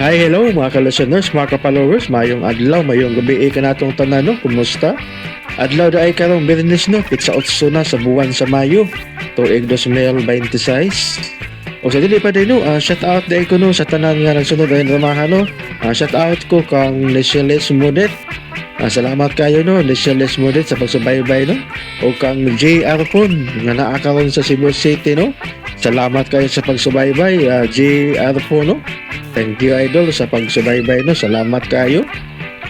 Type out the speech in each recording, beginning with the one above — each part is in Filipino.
Hi, hello mga ka-listeners, mga ka-followers, mayong adlaw, mayong gabi ka natong tanan, no? Kumusta? Adlaw da ay karong Bernes, no? Kitsa otso na sa buwan sa Mayo, tuig 2026. O sa dili pa din, no? Shout out da ko, no? Sa tanan nga nagsunod ay ramahan, no? Shout out ko kang Lecheles Modet. Salamat kayo, no? Lecheles Modet sa pagsubaybay, no? O kang JR Pon, nga naakaroon sa Cebu City, no? Salamat kayo sa pagsubaybay, JR Pon, no? Thank you, Idol, sa pagsubaybay, no? Salamat kayo.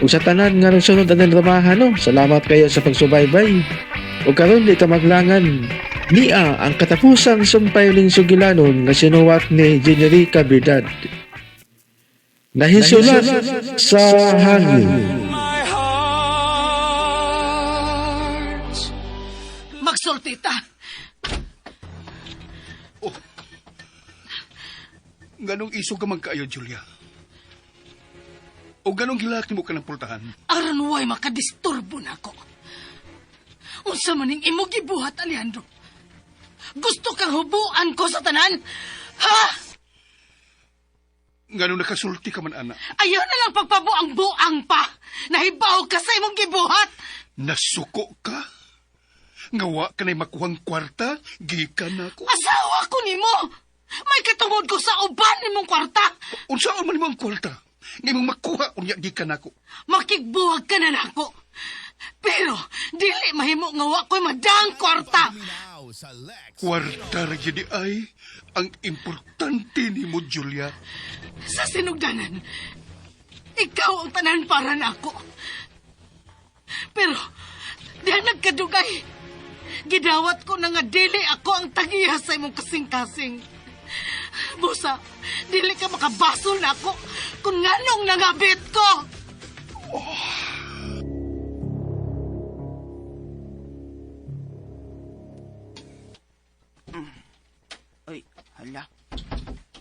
Ug sa tanan nga nagsunod ang ramahan, no? Salamat kayo sa pagsubaybay. Ug karon di ta maglangan niya ang katapusang sumpay ning sugilanon nga sinuwat ni Generica Bidad. Nahisulat sa hangin. Magsulti ta. Ganong iso ka man kaayo, Julia? O ganong gilaki mo ka ng pultahan? Aron way makadisturbo na ako. Unsa maning imo gibuhat, Alejandro? Gusto kang hubuan ko sa tanan? Ha? Ganong nakasulti ka man, anak? Ayaw na lang pagpabuang-buang pa. Nahibaw ka sa imong gibuhat. Nasuko ka? Ngawa ka na'y makuhang kwarta? Gikan ako? Asawa ko nimo. May katungod ko sa uban nimong kwarta. Unsaon man mo ang kwarta? Ngay mong makuha unya gikan ako. Makigbuwag ka na nako. Pero, dili mahimo nga wa ko'y madang kwarta. Kwarta ra gyud ay ang importante nimo, Julia. Sa sinugdanan, ikaw ang tanan para nako. Pero, diyan nagkadugay. Gidawat ko na nga dili ako ang tagiya sa imong kasing-kasing. Busa, dili ka makabasol na ako kung nganong nangabit ko. Ay, hala.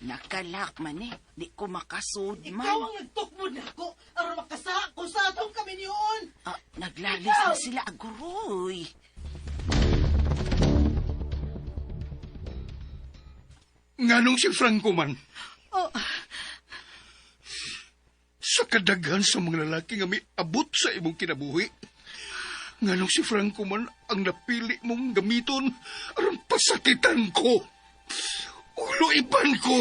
Nakalak man eh. Di ko makasud Ikaw man. ang nagtukbo na ako aron makasa ko sa atong kami niyon. Naglalis Ikaw! na sila aguroy. Nganong si Franco man? Oh, Sa kadaghan sa mga lalaki nga may abot sa imong kinabuhi. Nganong si Franco man ang napili mong gamiton aron pasakitan ko. Uloiban ko.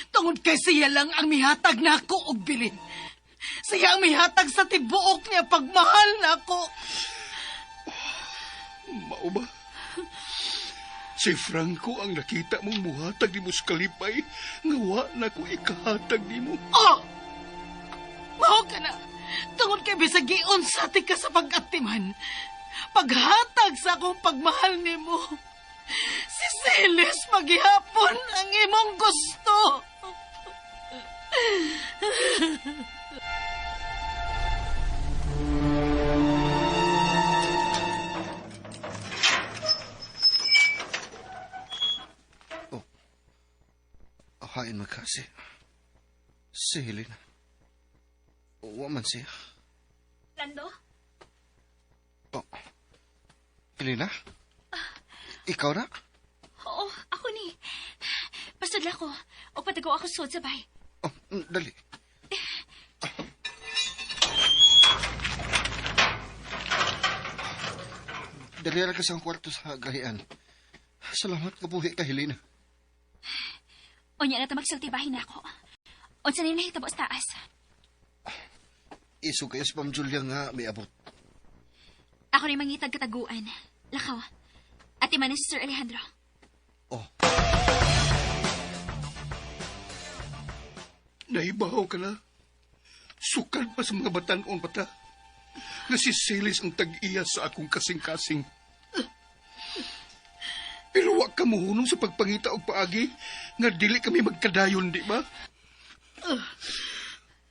tungod kay siya lang ang mihatag na ako og bilin. Siya ang mihatag sa tibuok niya pagmahal na ako. Mao ba? Si Franco ang nakita mong muhatag ni mo sa kalipay, ngawa na ko ikahatag ni mo. Oh! Mao ka na. Tungod kay bisagion sa ka sa pag-atiman. Paghatag sa akong pagmahal ni mo. Si Celis maghihapon ang imong gusto. Hain magkasi. Si Helena. Waman siya. Lando? Oh. Helena? Ikaw na? Oo, ako ni. Pasudla ko. O patagaw ako sud sa bay. Oh, dali. Dali ra ka sa kwarto sa gahian. Salamat kabuhi ka, Helena. O niya na magsaltibahin na ako. O sa nila hitabo sa taas. Iso kayo sa Pam Julia nga may abot. Ako rin mangitag kataguan. Lakaw. At iman si Sir Alejandro. Oh, Naibahaw ka na. Sukad pa sa mga batan-on bata. Na si Celis ang tag-iya sa akong kasing-kasing. Pero wa ka muhunong sa pagpangita og paagi nga dili kami magkadayon, di ba?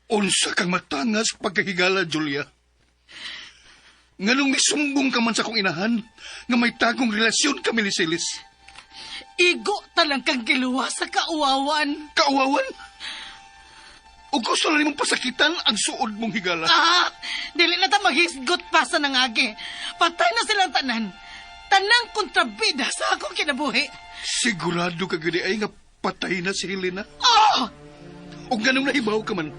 Unsa kang matangas pagkahigala, Julia? Nganong misumbong ka man sa akong inahan nga may tagong relasyon kami ni Celis? Igo talang kang giluwa sa kauwawan. Kauwawan? O gusto na nimong pasakitan ang suod mong higala? Dili na ta maghisgot pa sa nangagi. Patay na silang tanan. Tanang kontrabida sa akong kinabuhi. Sigurado ka gani ay nga patay na si Helena? Oh! O ganong nahibaw ka man.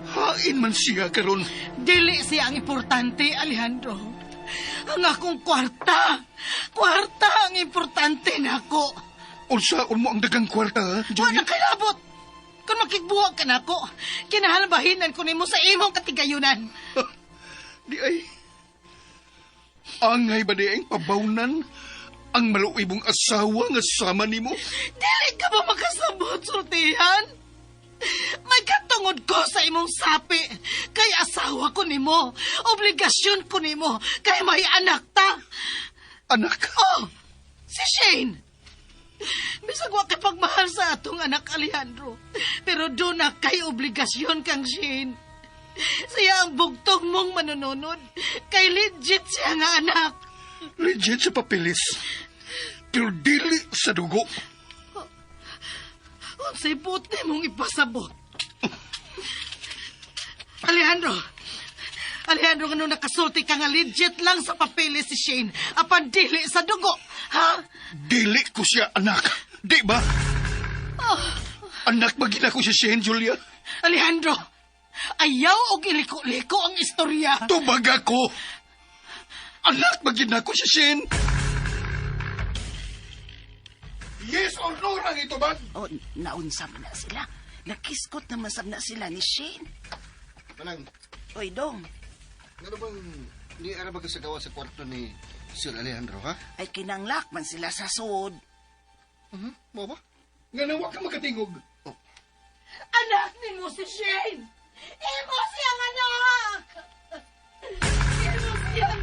Hain man siya karon. Dili siya ang importante, Alejandro. Ang akong kwarta. Kwarta ang importante nako. Unsaon mo ang dagang kwarta, ha, Wa Julia? na kalabot. Kung makigbuwag ka nako, kinahalbahinan ko nimo sa imong katigayunan. Di ay. Angay ba di ay pabawnan ang maluibong asawa nga sama nimo? Dili ka ba makasabot, sultihan? May katungod ko sa imong sapi. Kay asawa ko nimo. Obligasyon ko nimo. Kay may anak ta. Anak, Oh, si Shane. Bisag wa kay pagmahal sa atong anak, Alejandro. Pero doon na kay obligasyon kang Shane. Siya ang bugtong mong manununod. Kay legit siya nga anak. legit sa papeles. Pero dili sa dugo. Unsay puti mong ipasabot. Alejandro, nga nung nakasulti ka nga legit lang sa papeles si Shane, apan dili sa dugo, ha? Dili ko siya anak. Di ba? Anak ba gina ko si Shane, Julia? Alejandro, ayaw og iliko-liko ang istorya. Tubag ako. Anak ba gina ko si Shane? Yes or no lang ito ba? O, naunsam na sila. Nakiskot naman sab na sila ni Shane. Manang, Oy, Dong, ano bang ni ara ba kasagawa sa kwarto ni Sir Alejandro, ha? ay kinanglak man sila sa sud. Mo ba? Nga nawa ka makatingog. Anak ni mo si Shane! Imo siyang anak! Imo siyang...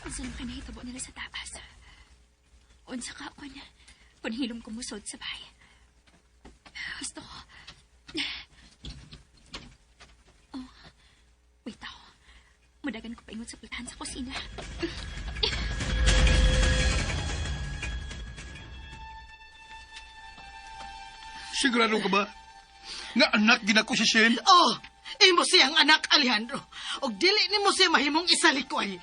Unsa lang kanahitabo nila sa taas. Unsa ka ako na panhilom ko musod sa bahay. Gusto ko. Oh, wait ako. Mudagan ko paingon sa pultahan sa kusina. Sigurado ka ba? Nga anak gina ko si Shane? Oh, imo siyang anak, Alejandro. Og dili nimo siya mahimong isalikoy.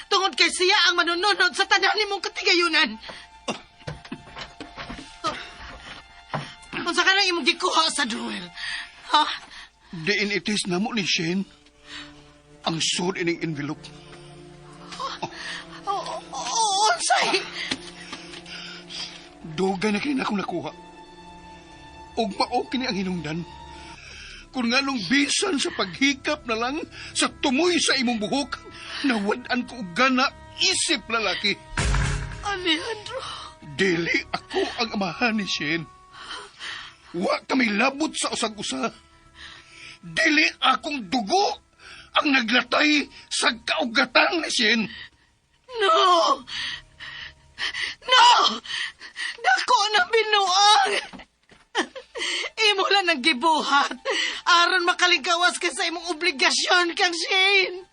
Tungod kay siya ang manununod sa tanan nimong katigayunan. Unsa ka nang imong gikuha sa drawer? Ha? Diin itis na mo ni Shane ang sud ining envelope. Unsay? Dugay na kini akong nakuha. Og mao kini ang hinungdan. Kung nga nung bisan sa paghikap na lang sa tumoy sa imong buhok, nawad-an ko og gana isip lalaki. Alejandro. Dili ako ang amahan ni Shane. Wa kami labot sa usag-usa. Dili akong dugo ang naglatay sa kaugatan ni Shane. No! No! Dako na binuang! Imo lang nang gibuhat aron makalingkawas ka sa imong obligasyon kang Shane.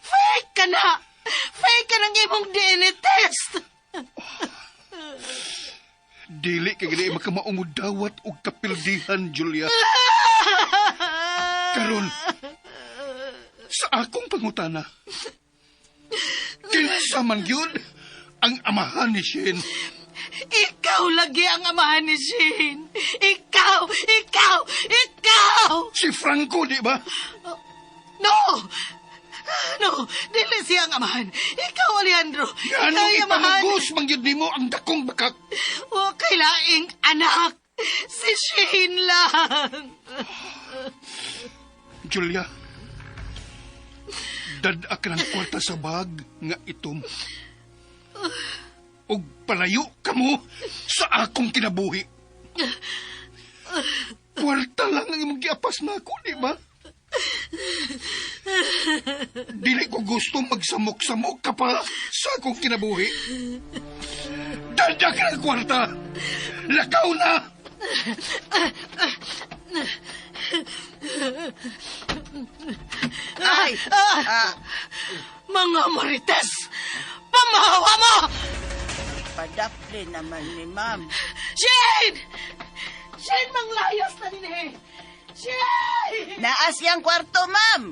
Fake ka na! Fake ka ng imong DNA test! Dili kay gani makamaumudawat og kapildihan, Julia. Karon, sa akong pangutana, kinsa man yun ang amahan ni Shane? Ikaw lagi ang amahan ni Shane. Ikaw! Si Franco, di ba? No! No! Dili siya ang amahan. Ikaw, Alejandro. Ikaw Anong ang amahan. ipamugos mangyud nimo ang dakong bakak? O kailaing anak. Si Shane lang. Julia, dad ka ng kwarta sa bag nga itom. Og palayo ka mo sa akong kinabuhi. Kwarta lang ang imong giapas na ako, di ba? Dili ko gusto magsamok-samok ka pa sa akong kinabuhi. Dada ka ng kwarta! Lakaw na! Ay! Mga marites! Pamahawa mo! Padapli naman ni Ma'am. Shane! Shane, manglayas na din eh! Shane! Naas yang kwarto, Ma'am.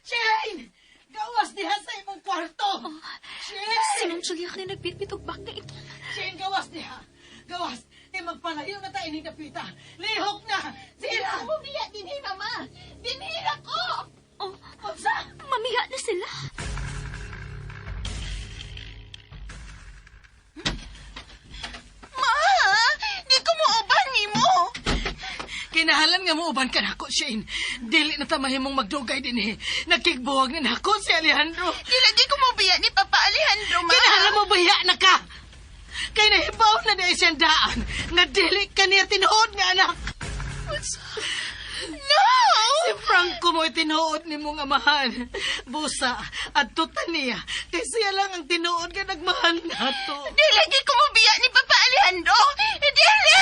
Shane! Gawas diha sa imong kwarto! Shane! Si Ma'am Julia ka na nagbitbit og bag na ito. Shane, gawas diha! Gawas! E magpalayo na tayo ni Kapita! Lihok na! Sila! Bumiya din Mama! Dinhira ko! Oh, Unsa? mamiya na sila. Ma! Di ko mo uban ni mo! Kinahalan nga mo uban ka nako, Shane. Dili na tamahin mong magdugay din eh. Nagkigbuwag na nako si Alejandro. Di lagi ko mo biya ni Papa Alejandro, ma! Kinahalan mo baya na ka! Kay nahibaw na dahil siyang daan nga dili ka niya tinuod nga anak. No! Si Franco mo tinuod ni mong amahan. Busa at tutan niya. Kay siya lang ang tinuod nga nagmahal nato. Di lagi ko mo biya ni Papa Alejandro! Dili!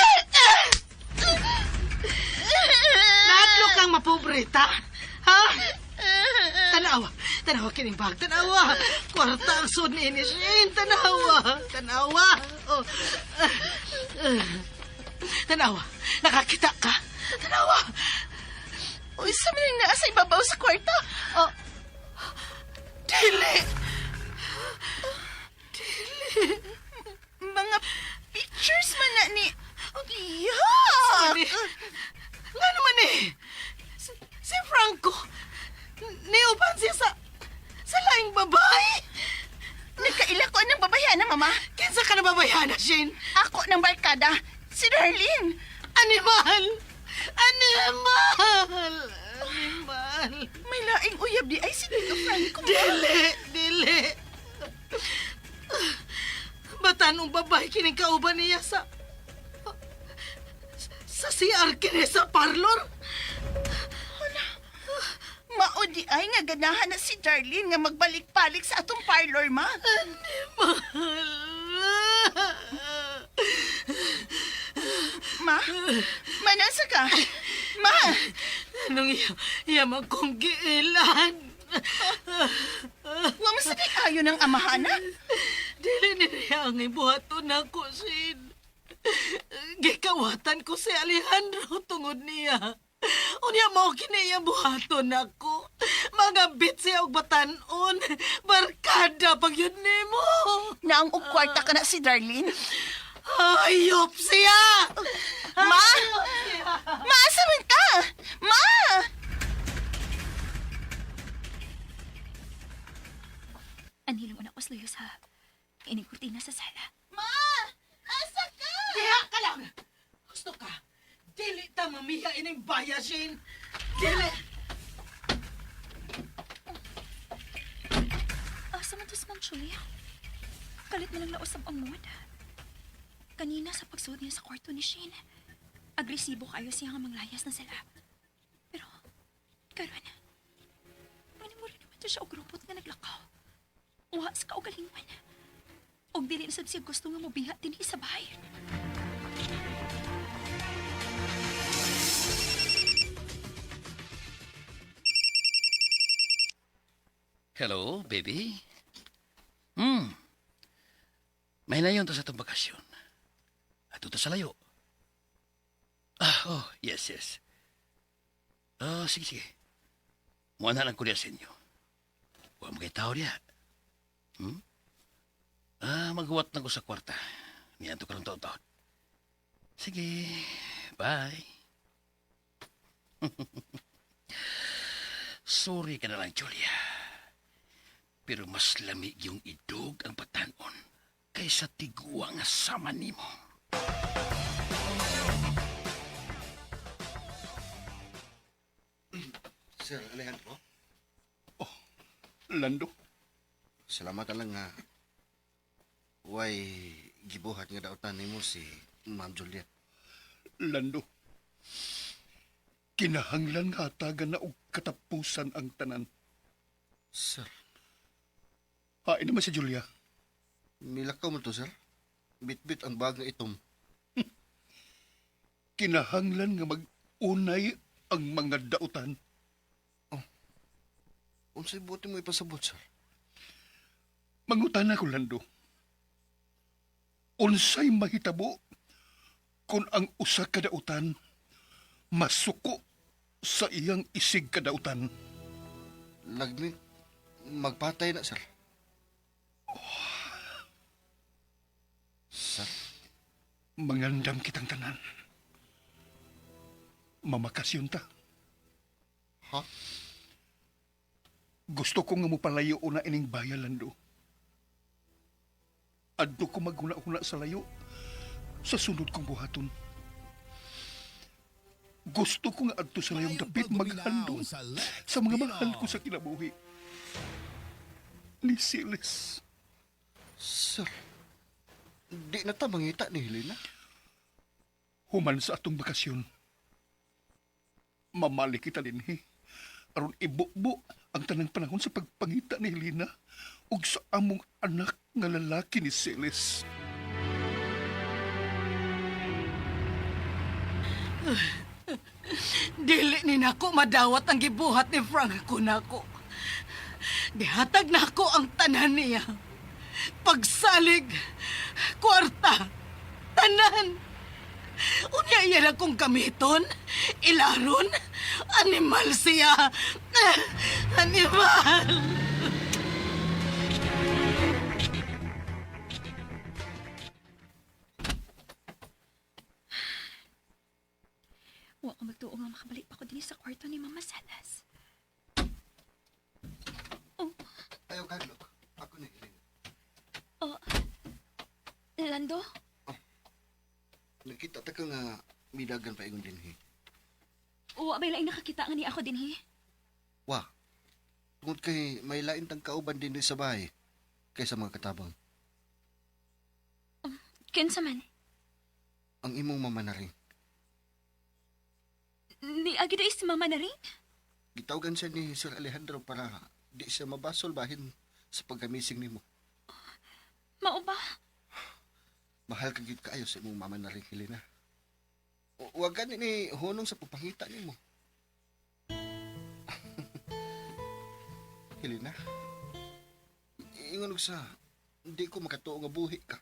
Natlo kang mapobreta. Ha? Tanawa. Tanawa kining bag. Tanawa. Kwarta ang sud ni Shane. Tanawa. Tanawa. Oh. Tanawa. Nakakita ka? Tanawa. Uy, sa maning naa sa ibabaw sa kwarta. Oh. Dili. Mga pictures man na ni... Sorry. Yeah! Nga naman eh. Si Franco. Niupan siya sa laing babae. Nagkaila ko ng babayana, Mama. Kinsa ka na babayana, Shane? Ako ng barkada, si Darlene. Animal! Animal! Animal! May laing uyab di ay si Tito Franco. Dili! Batanong babae kining kauban niya sa CR kini sa parlor. Maudi ay nga ganahan na si Darlene nga magbalik-balik sa atong parlor, Ma. Animal! Ma? Manasa ka? Ma? Anong yaman kong giilan? Wa masabi ayo ng amahana? Dili niya ang ibuhaton ako, Sid. Gikawatan ko si Alejandro tungod niya. Unya mo kiniya buhaton ako. Mga bit siya og batanon. Barkada pag yun nimo. Naang og kwarta ka na si Darlene? Hayop siya! Ma? Hayop siya! Maasa man ka? Ma! Anhilong anak was luyo sa ining kurtina sa sala. Ma! Asa ka? Diha ka lang! Gusto ka? Dili ta mamiha ining bayasin. Dili! Asa man to si Ma'am Julia? Kalit mo lang nausap ang mood. Kanina sa pagsuot niya sa kwarto ni Shane, agresibo kayo siya nga manglayas na sila. Pero, karon, mo rin naman to siya og grupot nga naglakaw. Uha sa kaugalingon. Og dili na sab siya gusto nga mobiha din sa bahay. Hello, baby? May nayon to sa itong bakasyon. At ito sa layo. Yes. Sige. Muna lang ko niya sa inyo. Huwag mo kayo tao niya. Maghuwat na ko sa kwarta. Niyan to ka ng taon-taon. Sige, bye. Sorry ka na lang, Julia. Pero mas lamig yung idog ang batanon kaysa tiguang sama nimo. Sir Alejandro, Lando, salamat ka lang nga. Way gibuhat nga dautan nimo si Ma'am Juliet. Lando. Kinahanglan nga hatagan na og katapusan ang tanan. Sir, Hain naman si Julia. milakaw mo to, sir. Bit-bit ang bag nga itom. Kinahanglan nga mag-unay ang mga dautan. Unsay buti mo ipasabot, sir? Mangutan ako, Lando. Unsay mahitabo kung ang usa ka dautan masuko sa iyang isig kadautan. Lagmit magpatay na, sir. Sir, Mangandam kitang tanan. Mamakasyon ta. ha? Gusto ko nga mo palayo una ining bayan lando. Adto ko maghuna-huna sa layo sa sunod kong buhaton. Gusto ko nga adto sa layong dapit maghandom sa mga mahal ko sa kinabuhi. Ni Siles. Sir, di na ta mangita ni Helena. Human sa atong bakasyon. Mamali kita dinhi. Aron ibubo ang tanang panahon sa pagpangita ni Helena ug sa among anak nga lalaki ni Siles. Dili ni nako madawat ang gibuhat ni Franco nako. Gihatag nako ang tanan niya. Pagsalig, kwarta, tanan. Unya iya na kong gamiton, ilaron, animal siya. Animal. Wa ko magtuo nga makabalik pa ko din sa kwarto ni Mama Salas. Ayaw kadlok. Ako ni Helena. Oh, Lando? Nakita ta ka nga midagan pa ingon dinhi. Wa bay laing nakakita nga ni ako din, he? Wa. Tungod kay may lain tang kauban din sa bahay kaysa mga katabang. Kinsa man? Ang imong mama na rin. Ni agi na si Mama na rin? Gitawagan siya ni Sir Alejandro para di siya mabasol bahin sa pagkamising nimo. Mao ba? Mahal ka gid kaayo sa imong mama na rin, Helena. Huwag ka ni hunong sa pagpangita nimo. Helena, ingon og sa hindi ko makatuo nga buhi ka.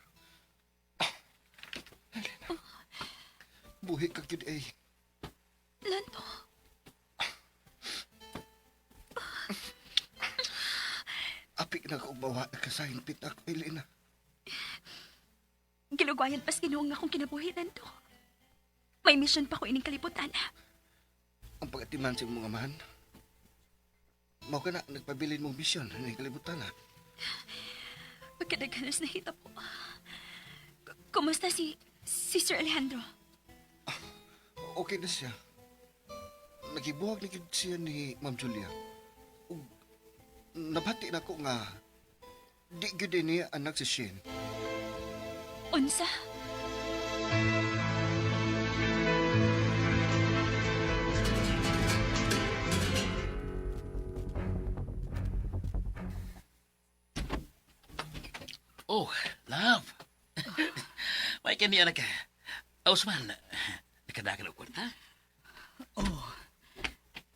Helena, buhi ka gid ay. Lando? Apik na ko bawa ka sa hinpit ako, Helena. Gilugwayan pas ginuong nga akong kinabuhi, Lando. May mission pa ko ining kalibutan. Ang pagatiman sa imong amahan. Mao ka na nagpabilin mong bisyon ng kalibutan na. Pagkadaghanas na hita po. Kumusta si Sir Alejandro? Okay na siya. Nagibuhag na gid siya ni Ma'am Julia. Ug nabati na ko nga di gyud niya anak si Shane. Unsa? Oh, love. May kani anak ka. Osman, nakadagan ako na. Oh,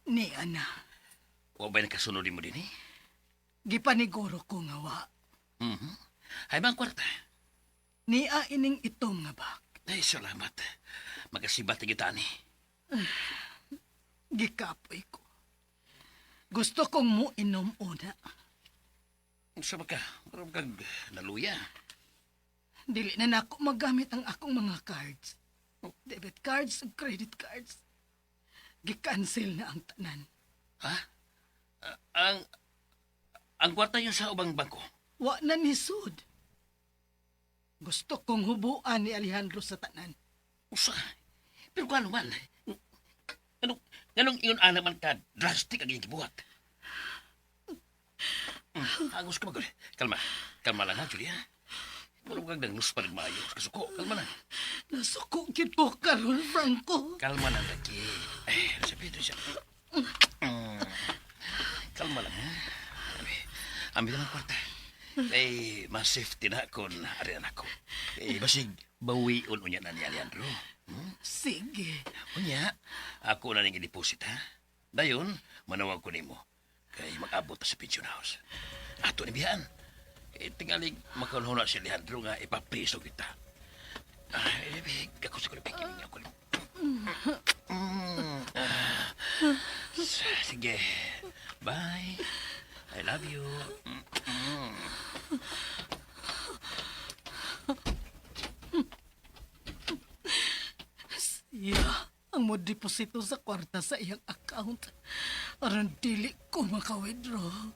ni ana. Huwag ba nakasunod mo din eh? Gipaniguro ko nga wa. Hay bang kwarta? Nia ining itom nga bak. Ay, salamat. Magasibat na kita ni. Gikapoy ko. Gusto kong mo inom una. Sa ka, marami kang naluya. Dili na nako magamit ang akong mga cards. Debit cards ug credit cards. Gi-cancel na ang tanan. Ha? Ang kwarta yun sa ubang bangko. Wa na ni sud. Gusto kong hubuan ni Alejandro sa tanan. Usa. Pero kano man? Ganong iyon naman ka drastic ang iyong kibuhat. Agos ka magul. Kalma. Kalma lang ha, Julia. Wala kang nangnus pa rin maayo. Kasuko. Kalma lang. Nasuko gid ko karon, Franco. Kalma lang, lagi. Ay, sabi ito siya. Kalma lang, ha? Ambil lang ang kwarta. Ay, mas safety na kung arian ako. Eh, basig, bawiun unya na ni Alejandro. Sige. Unya, ako na ning i-deposit, ha? Dayon, manawag ko nimo. Kay mag-abot na sa pension house. Ato ni bihan. Eh, tingalig makalhuna si Alejandro nga ipapriso kita. Ay, ako sa kulipin niya ko. Sige. Bye. I love you. Siya ang mo deposito sa kwarta sa iyang account. Aron dili ko maka-withdraw.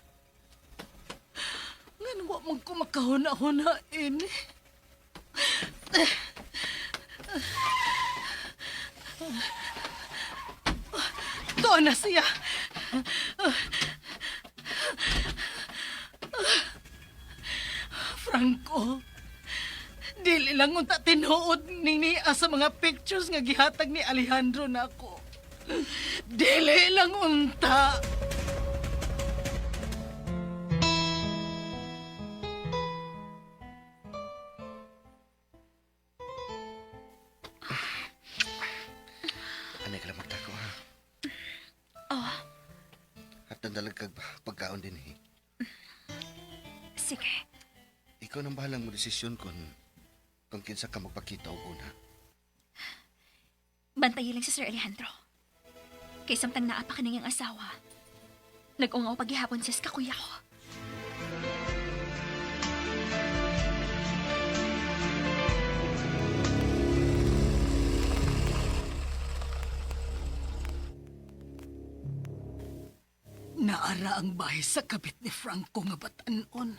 Nga wa man ko makahuna-huna ini. Doon na siya. Franco, dili lang unta tinuod ni sa mga pictures nga gihatag ni Alejandro nako. Dili lang unta. Anay ka lang magtako, ha? Oh, At nandalag kag pagkaon din, eh. sige. Ikaw nang bahalang mo desisyon kung kinsa ka magpakita og una. Bantayin lang si Sir Alejandro. Kay samtang naapa ka niyang asawa. Nag-ungaw paghihapon sis kakuya ko. Naara ang bahay sa kabit ni Franco nga batanon.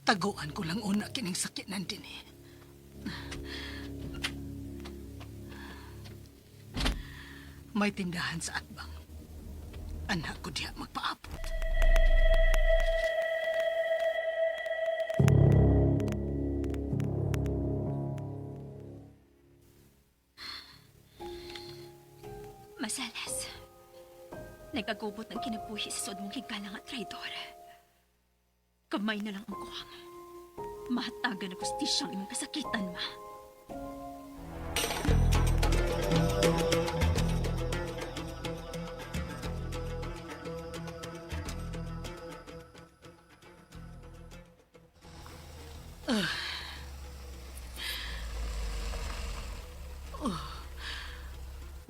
Taguan ko lang una kining sakit nandin eh. May tindahan sa atbang. Anak ko diya magpaabot. Masalas. Nagagubot ng kinabuhi sa sod mong higala nga traidor. Kamay na lang ang kuwang. Mahatagan ako stisyang imong kasakitan, ma.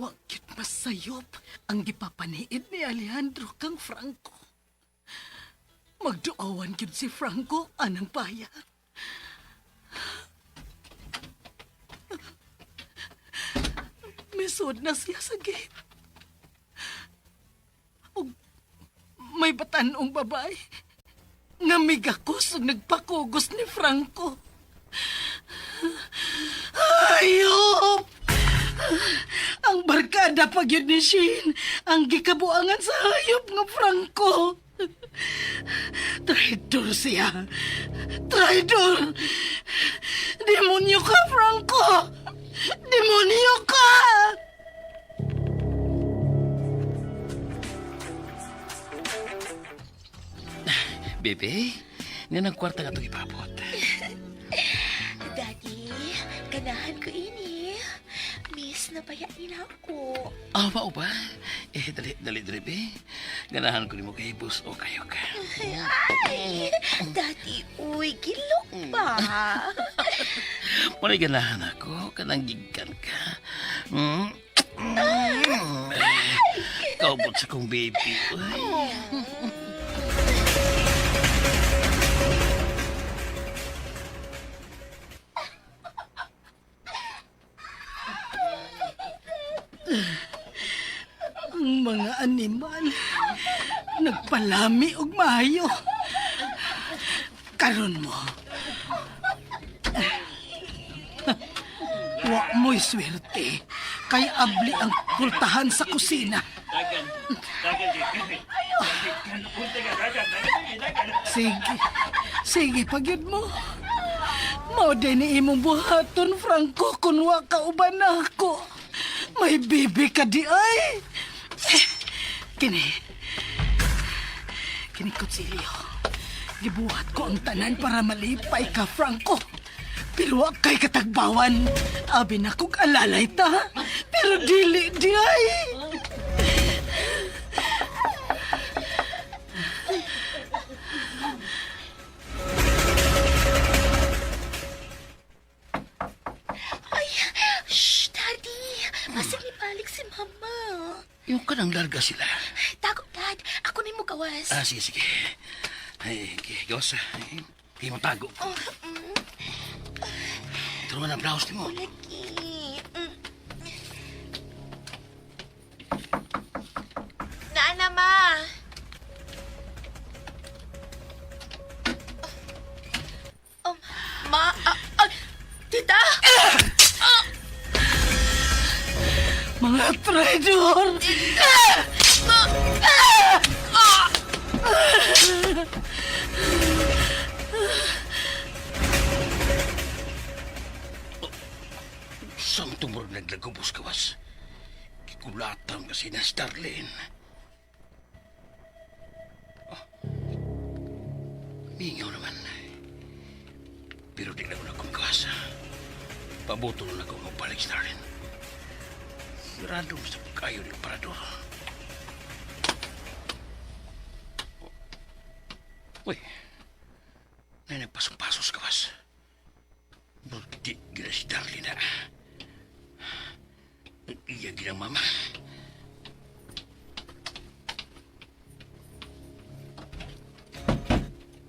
Wakit masayop ang gipapaniid ni Alejandro kang Franco. Magduawan gyud si Franco anang bayan. Misod na siya sa gate. Ug may batanong babae nga migakos ug nagpakugos ni Franco. Ayop! Ang barkada pag yun ni Shane, ang gikabuangan sa hayop nga Franco. Traidor siya. Traidor! Demonyo ka, Franco! Demonyo ka! Bebe, nga nagkwarta nga itong ipapot. Daddy, ganahan ko ini. Miss na bayain ako. Mao ba? Dali, be. Ganahan ko ni mo kay bus o kayo ka. Ay, Daddy, uy, gilok pa. Muna'y ganahan ako, kanang gigkan ka. Kaubot sa kong baby. Uy. Ang mga animal, nagpalami og maayo. Karon mo. Wa mo'y swerte, kay abli ang pultahan sa kusina. Sige, pagyud mo. Mao din ni imong buhaton, Franco, kung wa ka uban ako. May bibi ka di ay. Kini kutsilyo. Gibuhat ko ang tanan para malipay ka, Franco. Pero wa kay katagbawan. Abi na kong alalay ta. Pero dili di ay. Ay, shh, Daddy. Masig ibalik si Mama. Yung kanang larga sila. Tago, Dad. Ako na mo gawas. Sige, sige. Ay, gawas. Hindi mo tago. Tulungan ang blouse mo. Lagi. Naana, ma. Ma, tita! Mga traidor! Saan tumurog naglagubos kawas? Kikulatang kasi na Starlin. Mingaw naman. Pero di na ko na kung kawas. Pabutol na ko magbalik Starlin. Random sa kayo ni Parador. Uy, na nagpasok-pasos kawas. Di gina si Darlene na. Iya ginang mama.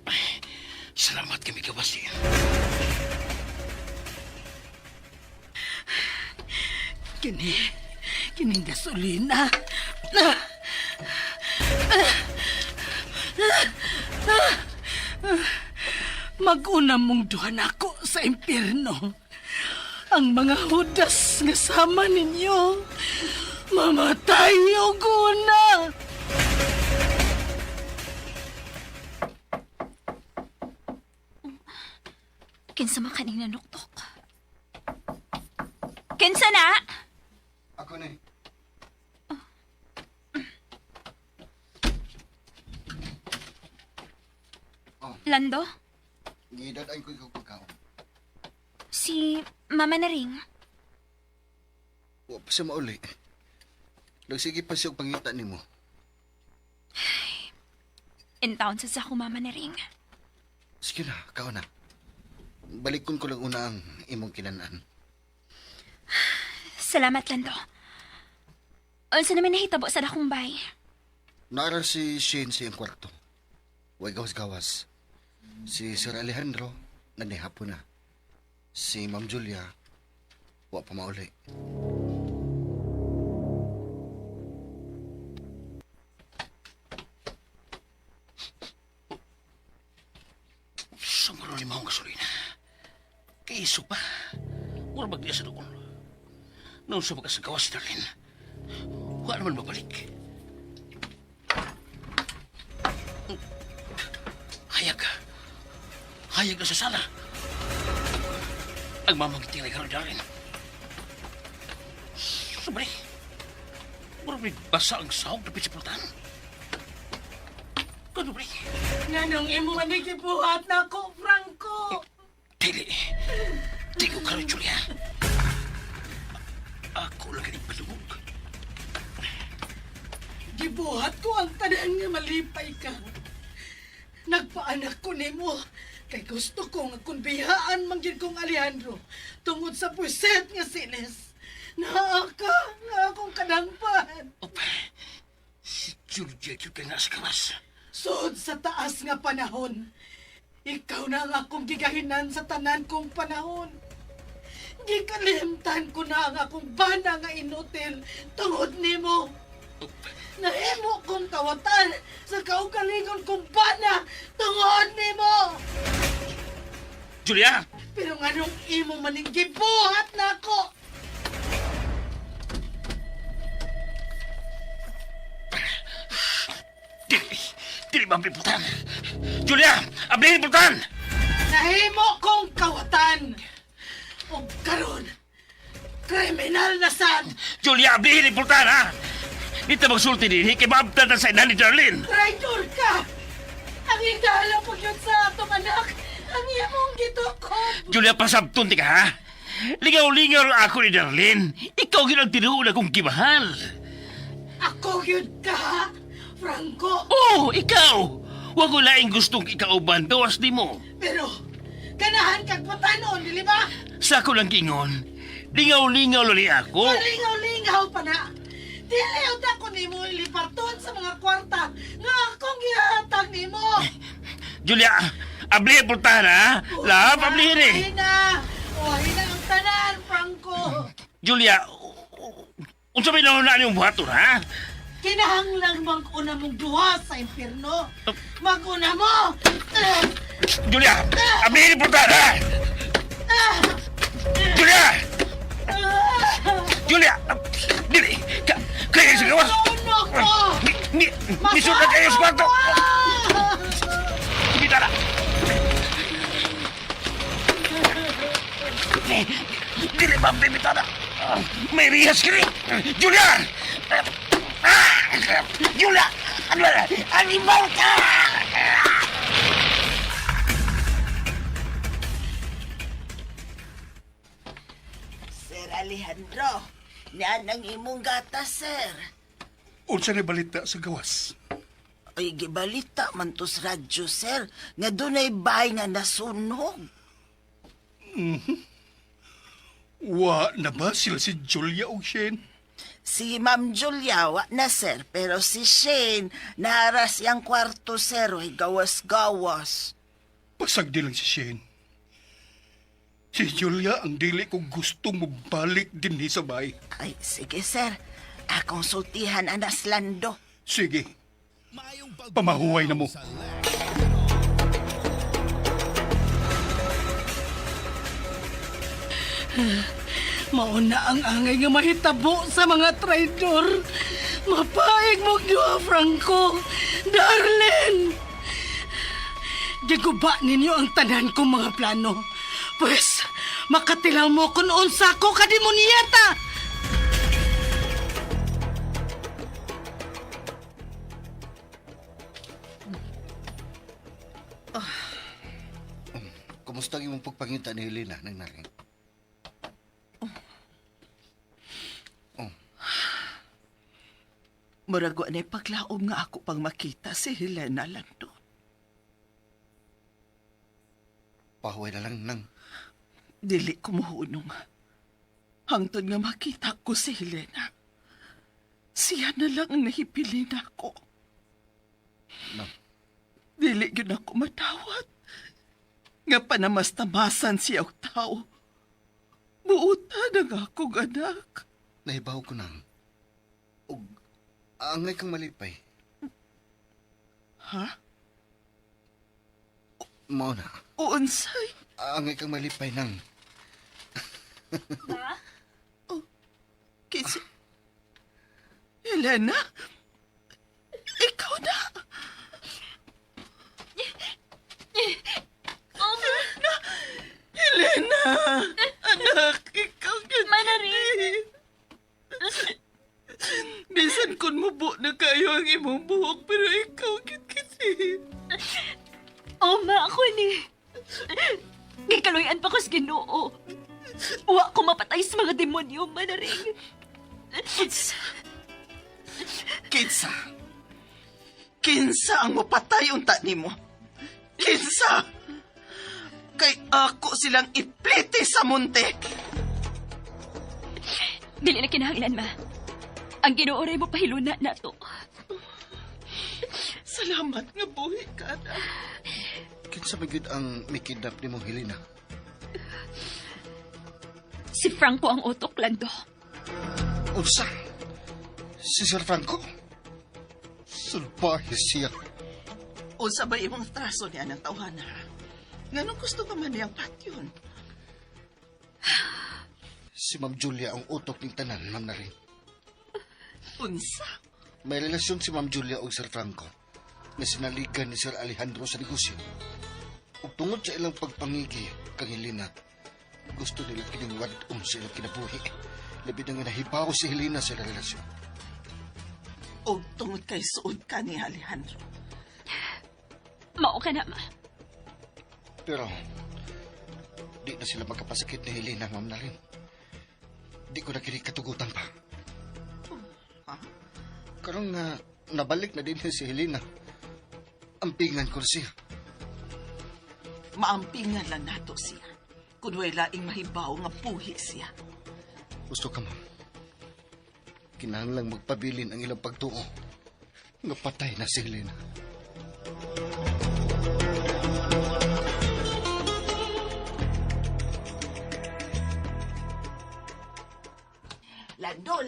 Ay, salamat kami kawas eh. Kining gasolina. Mag-una mong duhan ako sa impyerno. Ang mga hudas nga sama ninyo, mamatay o guna. Kinsa man kanina nuktok. Kinsa na? Ako na eh. Lando? Gidaday ko ikaw pagkaon. Si Mama na ring. Wa pa siya mauli. Sige pa siya og pangita ni mo. In town sa ko Mama na ring. Sige na, kaon na. Balikon ko lang una ang imong kinanaan. Salamat, Lando. Unsa naman nahitabo sa dakong bay? Naaral si Shane sa iyang kwarto. Way gawas-gawas. Si Sir Alejandro, nanihapon na. Si Ma'am Julia, wa pa mauli. Sumuro ni mahong gasolina. Kaiso pa. Mura magdiya sa doon. Noon sa magkasagawa si Darlene. Wala naman mabalik. Hayag. Hayag na sa sala. Ang mamagiting na ikaw, Darlene. Sobre. Mura may basa ang sahog na pitsipultan. Kano, pre? Nganong imo manigibuhat na ako, Franco. Dili. Di ko karo, Julia. Ako lang kaning palungog. Gibuhat ko ang tanan nga malipay ka. Nagpaanak ko nimo kay gusto ko nga kung bihaan man gyud kong Alejandro tungod sa puset nga sinis. Naaka nga akong kadangpan. Opa, si Julia yun ka nga sa kawas. Sud sa taas nga panahon, ikaw na ang akong gigahinan sa tanan kong panahon. Gikalimtan ko na ang akong bana nga inutil tungod nimo. Nahimo kong kawatan sa kaugalingon kong bana tungod nimo. Julia! Pero nganong imo maning gibuhat na ako. Dili ba ang pipultan? Julia! Abli ang pipultan! Nahimo kong kawatan. O karon, kriminal na sad. Julia, abli ang pipultan, ha? Dito magsulti din, kay maabtan na sa ina ni Darlene. Traitor ka! Ang higala po yun sa atong anak. Ang imong gitukod. Julia, pasabton ti ka, ha? Lingaw-lingaw ako ni Darlene. Ikaw ginang tinuuna kong kimahal. Ako yun ka, Franco. Oh, ikaw! Huwag ko laing gustong ikauban, gawas di mo. Pero, ganahan kag patanon, dili ba? Sa ako lang kingon, lingaw-lingaw lali ako. Malingaw-lingaw pa na. Dili uta ko nimo iliparton sa mga kwarta nga akong gihatag nimo. Julia, abli pultahan ha? Lab, abli rin. Wahina ang tanan, Franco. Julia, unsa may nauna niyong buhaton ha? Kinahanglang mag-una mong duha sa impyerno. Mag-una mo! Julia, abli rin pultahan ha? Julia! Julia! Dili! Kaya sa gawas! Ano ko? Misura kayo sa kwarto! Bita na! Dili ba ang bibita na? May rihas ka rin! Julia! Julia! Ano ba? Animal ka! Sir Alejandro, yan ang imong gatas, sir. Unsa ni balita sa gawas? Ay, gibalita man to sa radyo, sir, nga dunay bahay nga nasunog. Wa na ba sila si Julia o Shane? Si Ma'am Julia, wa na, sir, pero si Shane, naharas yang kwarto, sir, ay gawas-gawas. Pasag di lang si Shane. Si Julia ang dili ko gusto mo balik din sa bahay. Ay, sige, sir. Akong sultihan anas lando. Sige. Pamahuway na mo. Mauna ang angay nga mahitabo sa mga traidor. Mapaig mo duha, Franco. Darlene! Giguba ninyo ang tanan kong mga plano. Pues, makatilaw mo kung unsa ko kademonyata. Kumusta ang imong pagpangita ni Helena nang naring? Murag wa na'y paglaom nga ako pang makita si Helena lando. Pahuway na lang nang. Dili ko muhunong. Hangtod nga makita ko si Helena. Siya na lang ang nahipili na ako. Nang. Dili yun ako matawad. Nga panamas-tamasan siya o tao. Buuta na nga akong anak. Nahibaw ko nang. Ug angay kang malipay. Ha? Mao na. Unsay? Angay kang malipay nang. Kasi... Helena? Ikaw na? Helena! Anak, ikaw gid. Manarin. Bisan kun mubo na kayo ang imong buhok, pero ikaw gid kasi. Ma, ako ni. Gikaluyan pa ko sa Ginoo. Wa ko mapatay sa mga demonyo, Manaring. Kinsa? Kinsa ang mapatay unta nimo? Kinsa? Kay ako silang ipliti sa muntik. Dili na kinahanglan, ma. Ang Ginoo ray mo pahiluna na to. Salamat nga buhi ka na. Kinsa magid ang mikidnap nimo Helena? Si Franco ang utok, Lando. Unsa? Si Sir Franco? Sulbahe siya. Unsa ba imong traso niya ng tawhana? Nganong gusto ka man niyang patyon? Si Ma'am Julia ang utok ng tanan, Ma'am Naring. Unsa? May relasyon si Ma'am Julia o Sir Franco na sinaligan ni Sir Alejandro sa negosyo. Ug tungod sa ilang pagpangigi kang Helena, gusto nila kining wad-om sa ilang kinabuhi. Labi na nga nahibaw si Helena sa ilang relasyon. O tungod kay suod ka ni Alejandro. Mao ka na, ma. Pero, di na sila magkapasakit ni Helena, Ma'am Naring. Di ko na katugutan pa. Ha? Karong nga, nabalik na din si Helena. Ampingan ko siya. Maampingan lang nato siya. Kung way laing mahibaw nga puhi siya. Gusto ka, Ma'am. Kinahanglang magpabilin ang ilang pagtuo. Nga patay na si Helena.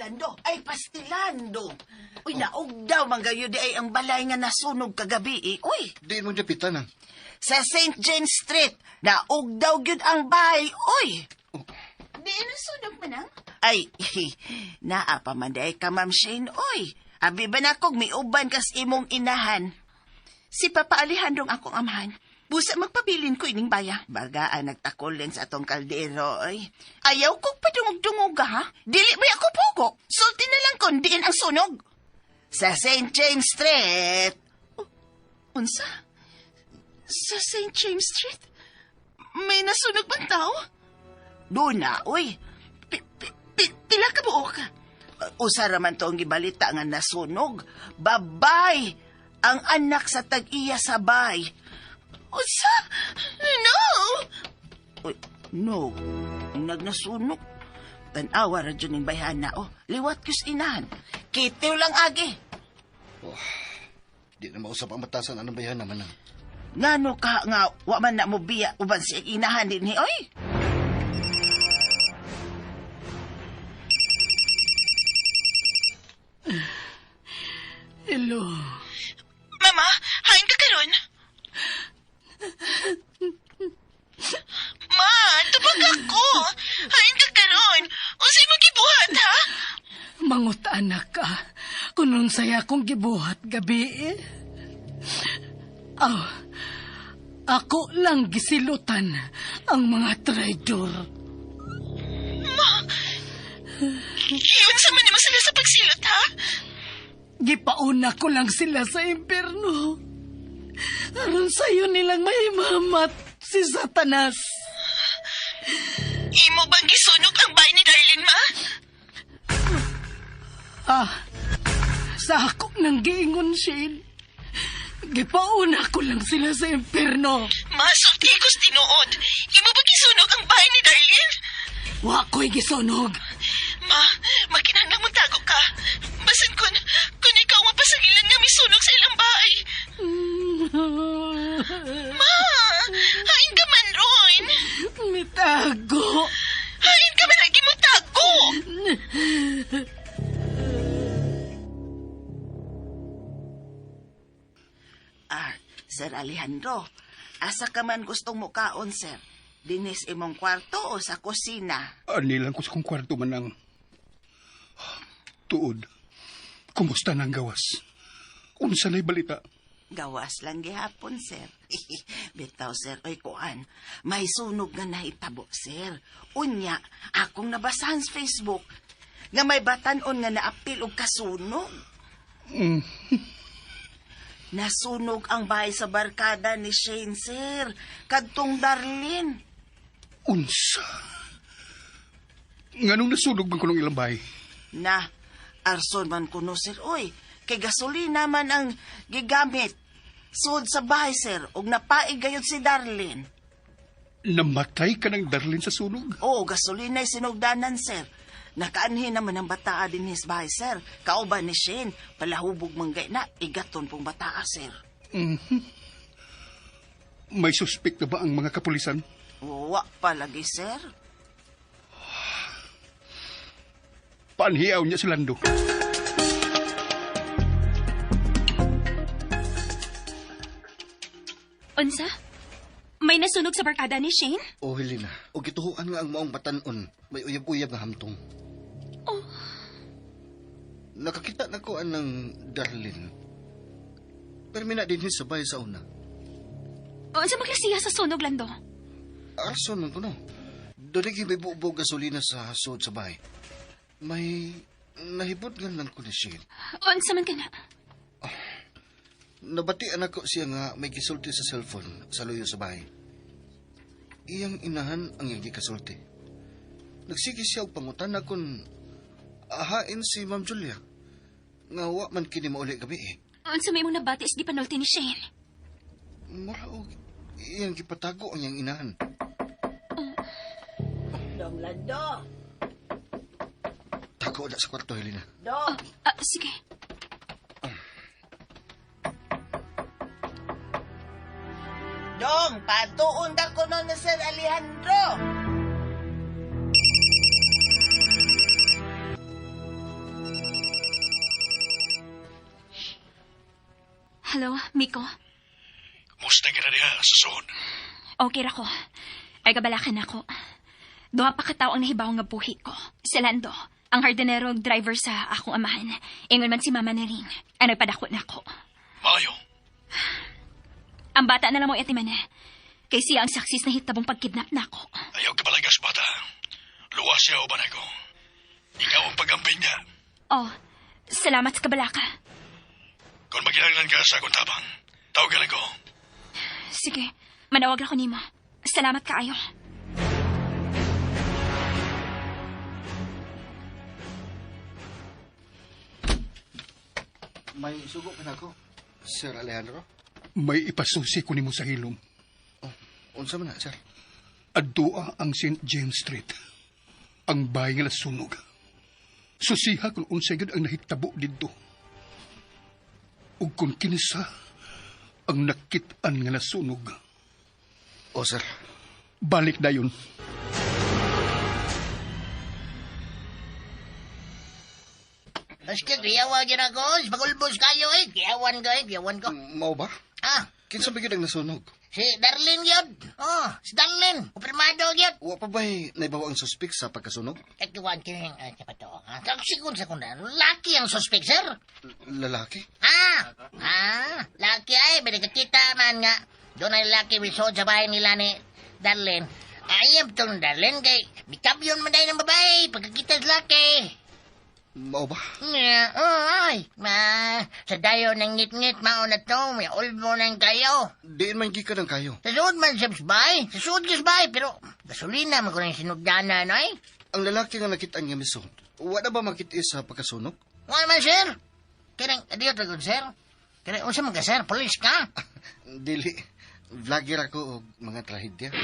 Lando, ay pastilando. Uy, naog daw manggayo di ay ang balay nga nasunog kagabi eh. Uy, Diin mo dapitan ah. sa St. James Street, naog daw gyud ang bahay. Uy, Di nasunog man ang? ay, naa pa man day ka, Ma'am Shane. Uy, abi ba na kog miuban kas imong inahan? Si Papa Alejandro akong amahan. Busa magpabilin ko ining baya. Bagaan nagtakulen sa atong kaldero, oy. Ayaw kog padungog-dungog ha? Dili ba ako pugo? Sulti na lang kon diin ang sunog. Sa St. James Street. Oh, unsa? Sa St. James Street? May nasunog bang tao? Doon na, uy. Pila ka buok. Usa raman to ang gibalita nga nasunog. Babay! Ang anak sa tag-iya sa bay. Usa? No! Uy, no. Ang nagnasunog. Tanawa ra dyan yung bayhana. Oh, liwat kus inahan. Kitiw lang agi. Di na mausap ang matasan anong bayan naman ah. Ngano ka nga wa man na mo biya uban si inahan din ni oy. Hello. Mama, hain ka karon? Ma, tubag ako. Hain ka karon. Unsay mo gibuhat ha? Mangut anak ka. Kunong saya kong gibuhat gabi eh. Ako lang gisilutan ang mga traidor. Iyon sa man naman sila sa pagsilot ha? Gipauna ko lang sila sa impyerno. Aron sa'yo nilang mahimamat si Satanas. Imo bang gisunog ang bahay ni Darlene, ma? Sa ako nang giingon, Shane. Gipauna ko lang sila sa impyerno. Ma, sulti ko's tinuod. Imo bang gisunog ang bahay ni Darlene? Wa ko'y gisunog. Ma, makinahanglang magtago ka. Basan kun ikaw mapasagilan nga misunog sa ilang bahay. Ma, hain ka man ron. Mitago. Hain ka man lagi mo tago. Sir Alejandro, asa ka man gustong mukaon, sir? Dinis imong kwarto o sa kusina? Anilang ko sa kong kwarto man ang... Tuod. Kumusta nang gawas? Unsa na'y balita? Gawas lang gihapon, sir. Bitaw, sir, oy kuan. May sunog nga nahitabo, sir. Unya, akong nabasahan sa Facebook nga may batanon nga naapil og kasunog. Nasunog ang bahay sa barkada ni Shane, sir. Kadtong Darlene. Unsa? Nganong nasunog man ko ng ilang bahay? Na, arson man kuno, sir. Oy, kay gasolina man ang gigamit. Sud sa bahay, sir. Og napaig gayud si Darlene. Namatay ka ng Darlene sa sunog? Oo, gasolina'y sinugdanan, sir. Nakaanhin naman ang bataa din his bahay, sir. Kauban ni Shane, palahubog manggay na, igaton pong bataa, sir. May suspect na ba ang mga kapulisan? Wa palagi, sir. Paanhiyaw niya si Lando. Unsa? May nasunog sa barkada ni Shane? O Helena, o gituhuan nga ang maong batanon. May uyab-uyab nga hamtong. Oh. Nakakita na ko anang Darlene. Pero mina din sa bahay sa una. Unsa maglasiya sa sunog, Lando? Arson man ko no. Doon may buubog gasolina sa sud sa bahay. May nahibot nga lang ko ni Shane. Unsa man ka na? Nabatian ako siya nga may gisulti sa cellphone sa luyo sa bahay. Iyang inahan ang iyang gikasulti. Nagsige siya og pangutan kung ahain si Ma'am Julia. Nga wa man kini mauli gabi eh. Unsa may mong nabatis di panulti ni Shane? Mura og iyang gipatago ang iyang inahan. Dong Lando. Ako na sa kwarto, Helena. Dong! Sige. Dong, patuon da ko nun na Sir Alejandro. Hello, Miko. Musta ka na diha sa soon? Okay ra ko. Ay kabalakan ako. Duha pa kataw ang nahibaw nga buhi ko. Si Lando, ang hardinero driver sa akong amahan. Ingon man si Mama na rin. Ano padako na ako. Mayo. Ang bata na lang mo itiman na. Kay siya ang saksis na hitabong pagkidnap na ako. Ayaw ka palagas, bata. Luwas siya o ba na ko? Ikaw ang pagamping niya. Oh, salamat sa kabalaka. Kung maginaglan ka sa akong tabang, tawag ka lang ko. Sige, manawag ako nimo. Salamat kaayo. May sugo ka na ako, Sir Alejandro. May ipasusi ko nimo sa hilom. Unsa man na, sir? Adtua ang St. James Street. Ang bahay nga nasunog. Susiha kung unsay gid ang nahitabo didto. Ug kung kinsa ang nakit-an nga nasunog. O, sir. Balik dayon. Aske, kiyawan yun ako. Pagulbos kayo kiyawan ko. Mao ba? Ah, Kinsa ba gyud ang nasunog? si Darlene yun. Oh, si Darlene. Kupirmado yun. Wa pa ba'y naibawa ang suspek sa pagkasunog? Kakiwan kining, siapa to? Kaksikun sa kunda. Laki ang suspect, sir. Lalaki? Laki ay. Binigkita man nga. Doon ay laki wisod sa bahay nila ni Darlene. Ayam tong Darlene kay bikabyon man dahil ng babae. Pagkakita sa laki. Mao ba? Ay. Sa dayo ng ngit-ngit, mao na to. May ulbo ng kayo. Diin man gikan ang kayo. Sa suod man sa bay. Sa suod ka sa bay. Pero gasolina man ko ng sinugdana, no eh? Ang lalaki nga nakita niya misod. Wa na ba makita sa pagkasunog? Wala man, sir. Kaya adiyo tagon, sir. Kaya unsa man ka, sir? Police ka? Dili. Vlogger ako og mga trahedya.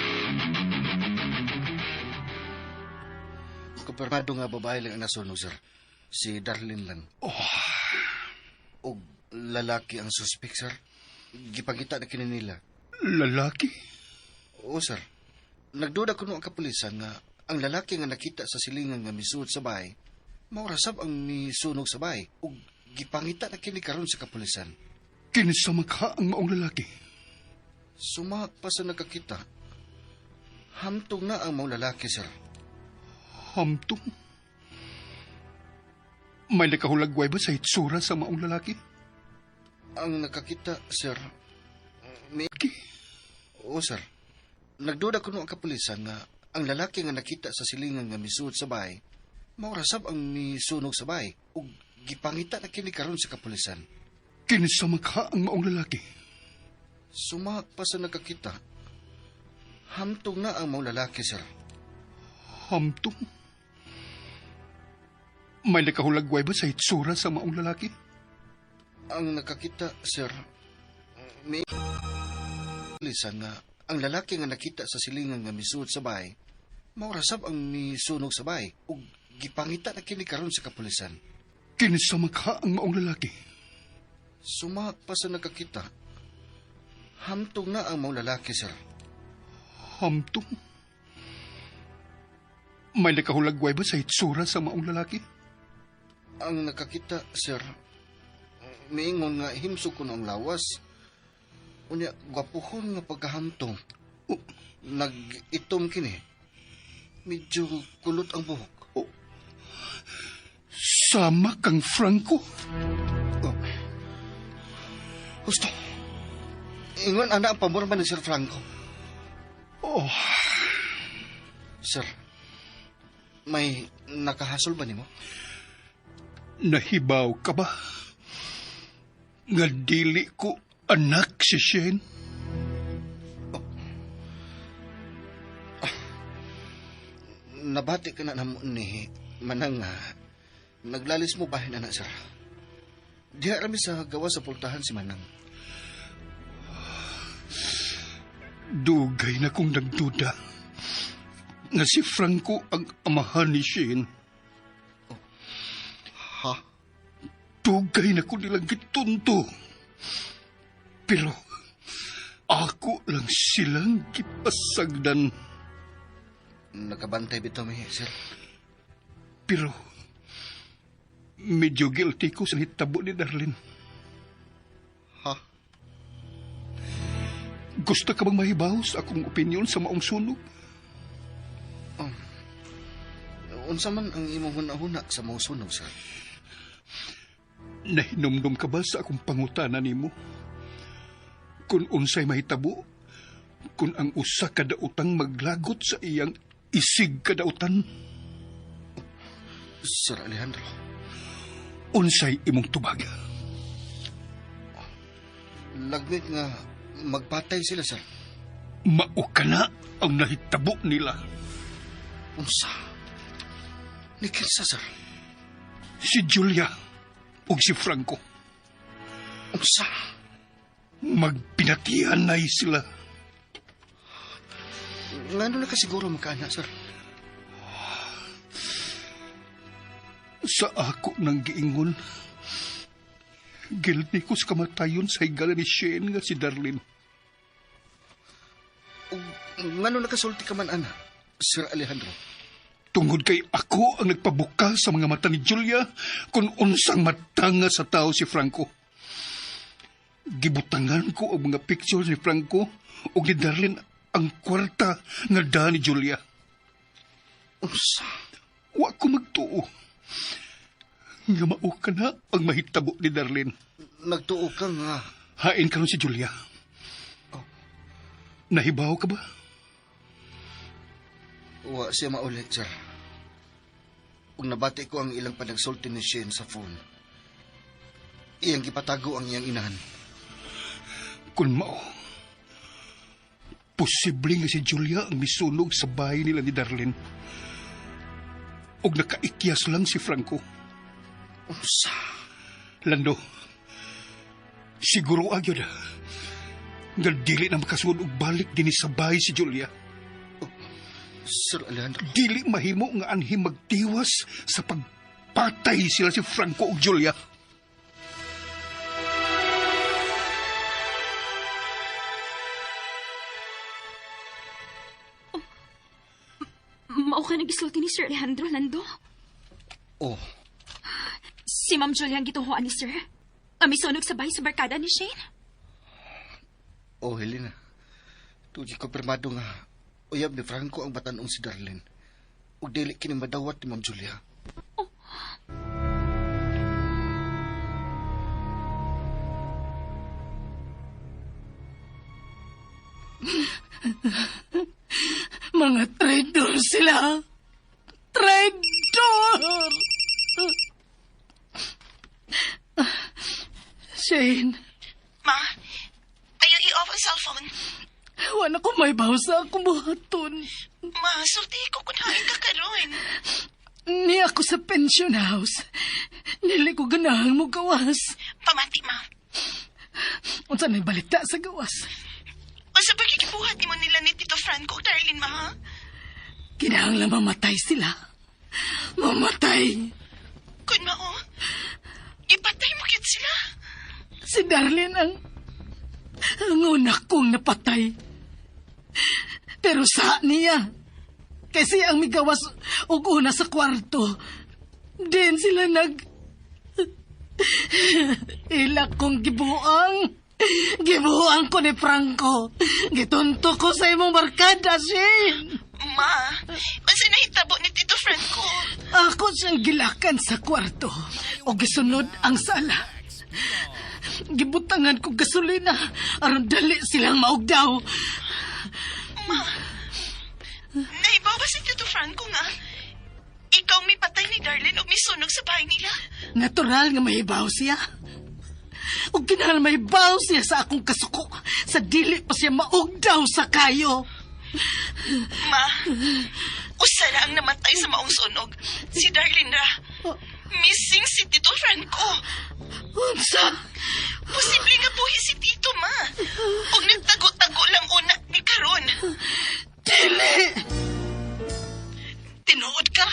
Kumpirmado nga babae lang ang nasunog, sir. Si Darlene lang. Og lalaki ang suspek, sir. Gipangita na kininila. Lalaki? Oo, sir. Nagduda ko ang kapulisan nga ang lalaki nga nakita sa silingan nga misuod sa bahay, maurasab ang misunog sa bahay ug gipangita na kini karon sa kapulisan. Kinsa man ka ang maong lalaki? Sumak pa sa nakakita. Hamtong na ang maong lalaki, sir. Hamtong? May nakahulagway ba sa hitsura sa maong lalaki? Ang nakakita, sir, may... Ki? Oo, sir. Nagduda ko ang kapulisan nga ang lalaki nga nakita sa silingan nga misuod sa bahay, maurasab ang misunog sa bahay ug gipangita na kini karon sa kapulisan. Kinsa man ka ang maong lalaki? Sumak pa sa nakakita. Hamtong na ang maong lalaki, sir. Hamtong? May nakahulagway ba sa hitsura sa maong lalaki? Ang nakakita, sir, may kapulisan nga ang lalaki nga nakita sa silingan nga misuod sa bahay, maurasab ang misunog sa bahay ug gipangita na kini karon sa kapulisan. Kinsa man ka ang maong lalaki? Sumak pa sa nakakita. Hamtong na ang maong lalaki, sir. Hamtong? May nakahulagway ba sa hitsura sa maong lalaki? Ang nakakita, sir, miingon nga himsog ko ng lawas. Unya, gwapuhon nga pagkahamtong. Nag-itom kini. Medyo kulot ang buhok. Sama kang Franco? Gusto. Ingon, ana ang pamorma ni Sir Franco. Oh, Sir, may nakahasol ba nimo? nahibaw ka ba? Nga dili ko anak si Shane? Nabati ka na namo ni Manang nga naglalis mo bahin anak, sir. Diha rami sa gawa sa pultahan si Manang. Dugay na kong nagduda nga si Franco ang amahan ni Shane. Ha? Dugay na ko nilang gitunto. Pero ako lang silang gipasagdan. Nakabantay bitaw mi, sir. Pero medyo guilty ko sa hitabo ni Darlene. Ha? Gusto ka bang mahibaw sa akong opinyon sa maong sunog? Unsa man ang imong hunahuna sa mga sunog, sir? Nahinumdum ka ba sa akong pangutana nimo? Kung unsay mahitabo, kung ang usa ka daotang maglagot sa iyang isig kadautan, Sir Alejandro, unsay imong tubaga? lagmit nga magpatay sila, sir. Mao ka na ang nahitabo nila. Unsa? Ni kinsa, sir? Si Julia ug si Franco. Unsa? Magpinatihan na sila. Ngano na kasiguro magkaana, sir? Sa ako nang giingon, guilty ko sa kamatayon sa higala ni Shane nga si Darlene. Ug ngano nakasulti ka man, ana, Sir Alejandro? Tungod kay ako ang nagpabuka sa mga mata ni Julia kung unsang matanga sa tao si Franco. Gibutangan ko ang mga pictures ni Franco ug ni Darlene ang kwarta nga da ni Julia. Unsa? Wa ko magtuo. Nga mao ka na ang mahitabo ni Darlene. Nagtuo ka nga. Hain karon si Julia. Nahibaw ka ba? Wa siya maulit, sir. Ug nabati ko ang ilang panagsulti ni Shane sa phone. Iyang gipatago ang iyang inahan. Kung mao, posible nga si Julia ang misunog sa bahay nila ni Darlene. Og nakaikyas lang si Franco. Unsa? Lando, siguro agad nga dili na makasunod og balik din sa bahay si Julia. Sir Alejandro? Dili mahimo nga anhi magtiwas sa pagpatay sila si Franco ug Julia. Mao ka nagisulti ni Sir Alejandro, Lando? Oh, Si Ma'am Julia ang gituhuan ni Sir. Ang misunog sa bahay sa barkada ni Shane. oh, Helena. Tuji ko permado nga uyab ni Franco ang batanong si Darlene. Ug dili kini madawat ni Ma'am Julia. Mga traitor sila. Traitor! Shane, Ma, ayaw i-off ang cellphone. wala ko may baw sa akong buhaton. Ma, sulti ko kung hain ka karon. Ni ako sa pension house. Nili ko ganahang mo gawas. Pamati, ma. Unsa may balita sa gawas? O sa pagkikibuhat ni mo nila ni Tito Franco, Darlene, ma, ha? Kinahanglan mamatay sila. Mamatay. Kun mao, ipatay mo kit sila. Si Darlene ang una kong napatay. Pero sa niya. Kasi ang migawas og una sa kwarto. Din sila Ilak kong gibuang. Gibuang ko ni Franco. Gitunto ko sa imong barkada, Shane. Ma, unsa nahitabo ni Tito Franco? Ako siyang gilakan sa kwarto. O gisunod ang sala. Gibutangan ko gasolina aron dali silang maugdaw. Ma, naibaw ba si Tito Franco nga? Ikaw may patay ni Darlene o may sunog sa bahay nila? Natural nga mahibaw siya. O kinahanglan mahibaw siya sa akong kasuko sa dili pa siya maugdaw sa kayo. Ma, usa na ang namatay sa maong sunog. Si Darlene ra. Missing si Tito Franco. Unsa? Posible nga buhi si Tito, ma. Huwag nagtago-tago lang una ni karon. Dili! Tinuod ka?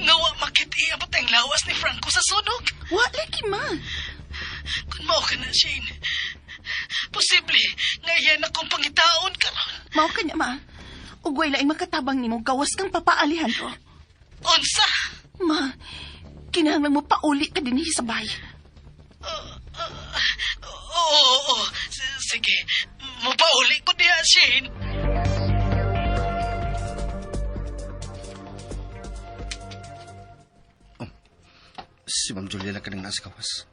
Nga wa makiti abot ang lawas ni Franco sa sunog. Wa lagi ma. Kung mao ka na, Shane, posible nga iyan akong pangitaon ka ron. Mao kanya ma. Ugway laing makatabang nimo gawas kang papaalihan ko. Unsa? Ma, kinahanglan mo pauli ka din sa bahay. Oo. Sige, mapauli ko diha, Shane. Si Ma'am Julia lang kanang nasa kawas.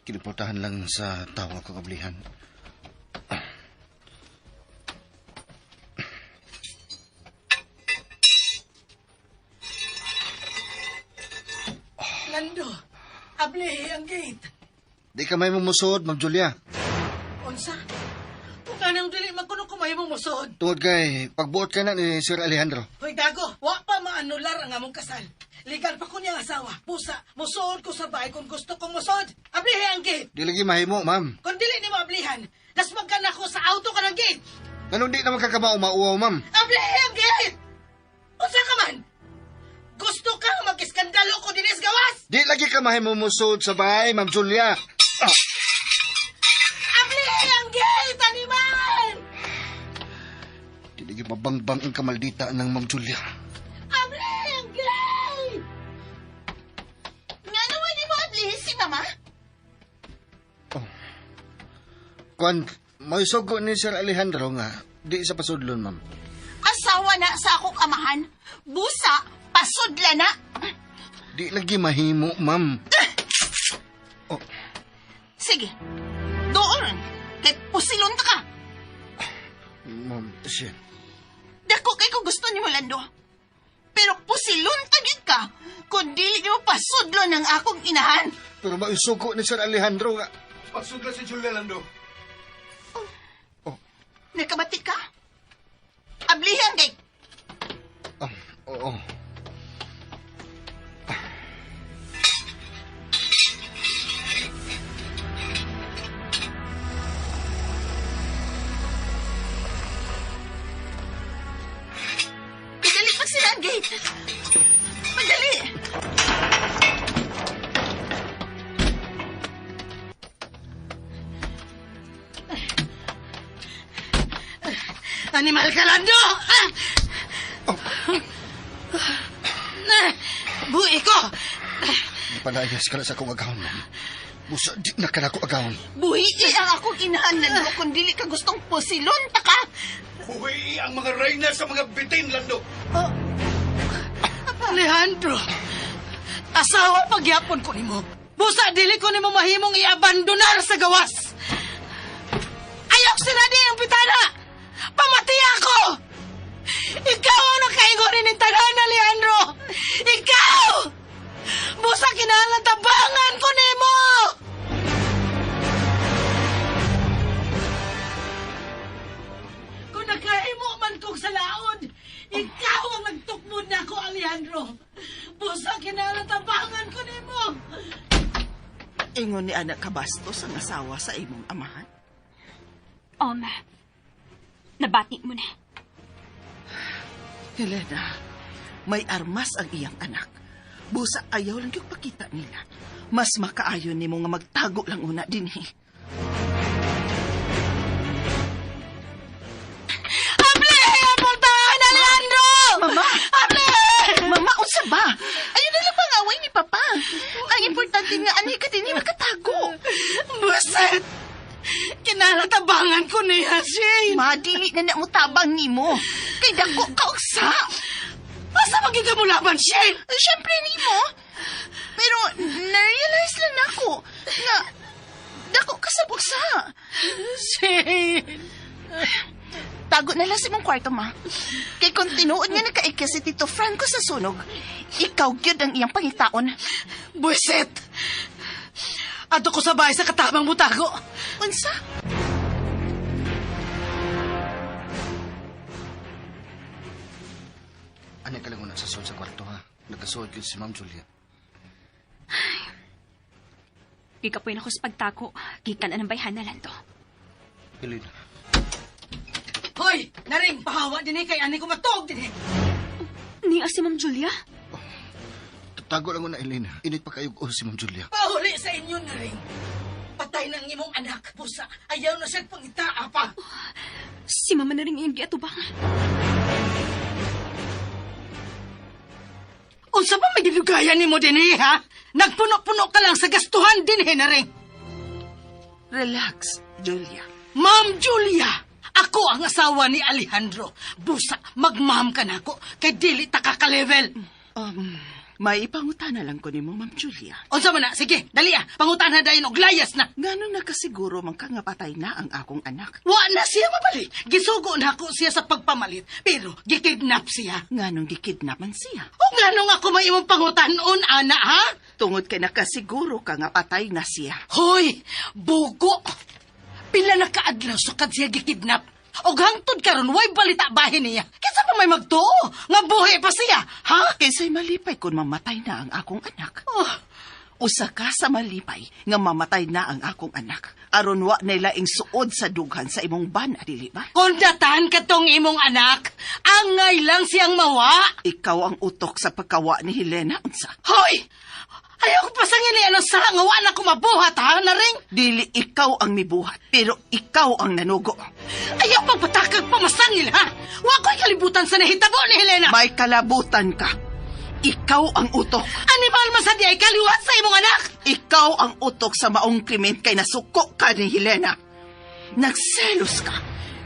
Kiniportahan lang sa tawa ko kablihan. Lando, abli ang gate. Di ka may mumusod, Ma'am Julia. Unsa? Kung anong dili magkuno kumay mong musod. Tungod kay pagbuot ka na ni Sir Alejandro. Hoy, Dago, wa pa maanular ang among kasal. Legal pa ko niyang asawa. Pusa, musuod ko sa bahay kung gusto kong musod. Ablihi ang gate. Di lagi mahimo, ma'am. Kung dili ni mo ablihan, nasmag ka na ko sa auto ka ng gate. Ganun di naman kakamao-mauaw, ma'am. Ablihi ang gate! Unsa ka man? Gusto ka mag-iskandalo ko dinis gawas? Di lagi ka mahimo musod sa bahay, Ma'am Julia. Ablihi ang gate, animal! Di lagi mabangbang ang kamaldita ng Ma'am Julia. Ablihi ang gate! Nga naman ni mo ablihin si mama? Kung may sugo ni Sir Alejandro nga, di sa pasudlon, ma'am. Asawa na sa akong amahan. Busa, pasudla na. Di lagi mahimo, ma'am. Sige. Doon. Kay pusilon ta ka. Ma'am, siya. Dako kay kung gusto ni Lando. Pero pusilon tagid ka kung dili mo pasudlo ng akong inahan. Pero may sugo ni Sir Alejandro nga. Pasudla si Julia Lando. Nakabati ka? Ablihan kay. Oo. Madali pa sila ang gate. Madali. Animal ka, Lando! Buhi ko! Palayas ka na sa akong agawon, ma'am. Busa, di na ka na ako agawon. Buhi ang akong inahan Lando kung dili ka gustong pusilon ta ka. Huwi ang mga reyna sa mga bitin, Lando. Alejandro, asawa pagyapon ko nimo. Busa dili ko nimo mahimong iabandonar sa gawas. Ayok sinadi ang pitana. Pamati ako. Ikaw ang nakaingonin ng tanan, Alejandro. Ikaw! Busa kinahanglan tabangan ko nimo. Kung nagkaimo man kong sa laod, ikaw ang nagtukmod na ako, Alejandro. Busa kinahanglan tabangan ko nimo. Ingon ni anak kabastos ang asawa sa imong amahan. Nabati mo na. Helena, may armas ang iyang anak. Busa ayaw lang yung pakita nila. Mas makaayon ni mo nga magtago lang una din eh. Able! Puntahan, Alejandro! Mama! Able! Mama, unsa ba? Ayun na lang pangaway ni Papa. Ang importante nga, anay ka din makatago. Buset! Kinalatabangan ko niya, Shane. Madili na mo tabang ni mo. Kay dako ka uksa. Basta magiging mo laban, Shane. Siyempre ni mo. Pero na-realize lang ako na dako ka sa buksa. Shane. Tago na lang sa mong kwarto, ma. Kay kung tinuod nga nakaikya si Tito Franco sa sunog, ikaw gyud ang iyang pangitaon. Buset! Ato ko sa bahay sa katabang butago. Unsa? Ano ka lang una sa sol sa kwarto, ha? Nagkasuod yun si Ma'am Julia. Ikapoy na ko sa pagtako. Gikan na ng bayhan na lang to. Helena. Hoy! Naring, pahawa din kay ani ko matog din Niya si Ma'am Julia? Tago lang mo na, Elaine. Init pa kayo si Ma'am Julia. Pauli sa inyo na rin. Patay ng imong anak, busa. Ayaw na siya pangitaa pa. Si Mama na rin yung giatubang. Unsa pa may gilugayan ni mo din ha? Nagpuno-puno ka lang sa gastuhan din na rin. Relax, Julia. Ma'am Julia, ako ang asawa ni Alejandro. Busa, magmam ka na ako, kay dili ta kakalevel. May ipangutana lang ko ni mo, Ma'am Julia. Unsa man na, sige, dali pangutana dayon og layas na. Ngano nakasiguro man ka nga patay na ang akong anak? Wa na siya mabalik. Gisugo na ako siya sa pagpamalit, pero gikidnap siya. Nganong gikidnap man siya? O nganong ako may imong pangutanon, ana, ha? Tungod kay nakasiguro ka nga patay na siya. Hoy, bugo! Pila na kaadlaw sukad siya gikidnap. Og hangtod karon way balita bahin niya. Kinsa pa may magtuo nga buhi pa siya, ha? Kaysa'y malipay kung mamatay na ang akong anak. Oh, Usa ka sa malipay nga mamatay na ang akong anak. Aron wa na laing suod sa dughan sa imong bana, dili ba? kondatan katong imong anak, angay lang siyang mawa. Ikaw ang utok sa pagkawa ni Helena, unsa? Hoy! Ayaw ko pasangin niya ng sa nga wa na ko mabuhat, ha, na ring? Dili ikaw ang mibuhat, pero ikaw ang nanugo. Ayaw pagpatakag pamasangil, ha? Wa ko'y kalibutan sa nahitabo ni Helena. May kalabutan ka. Ikaw ang utok. Animal man sa di ay kaliwat sa imong anak. Ikaw ang utok sa maong krimen kay nasuko ka ni Helena. Nagselos ka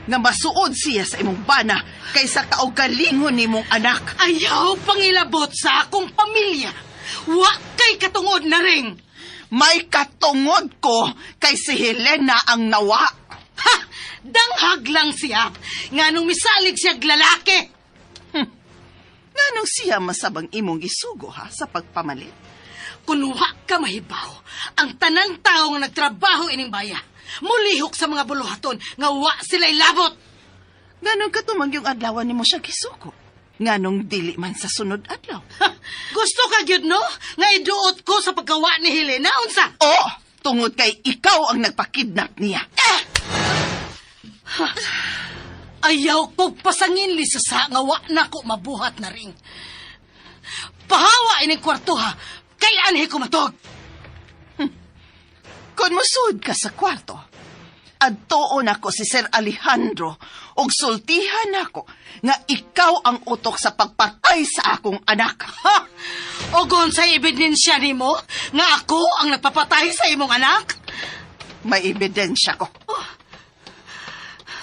nga masuod siya sa imong bana kaysa kaugalingon nimong anak. Ayaw pangilabot sa akong pamilya. Wa kay katungod na ring. May katungod ko kay si Helena ang nawa. Ha! Danghag lang siya. Nganong misalig siya lalaki. Nganong siya masabang imong isugo ha sa pagpamalit? Kunuha ka mahibaw. Ang tanang tao nga nagtrabaho ining baya. Mulihok sa mga buluhaton nga wa sila'y labot. Nganong katumang yung adlawan nimo siya gisugo? Nganong dili man sa sunod adlaw? Ha! Gusto ka gyud no? Nga iduot ko sa paggawa ni Helena, unsa? Oo, tungod kay ikaw ang nagpakidnap niya. Ayaw kog pasangin lisasa nga wa na ko mabuhat na ring. Pahawa ining kwarto ha, kay anhi ko matog. Kung musud ka sa kwarto, adtoon ako si Sir Alejandro og sultihan ako nga ikaw ang utok sa pagpatay sa akong anak. Ha! Ogon sa ebidensya nimo nga ako ang nagpapatay sa imong anak? May ebidensya ko.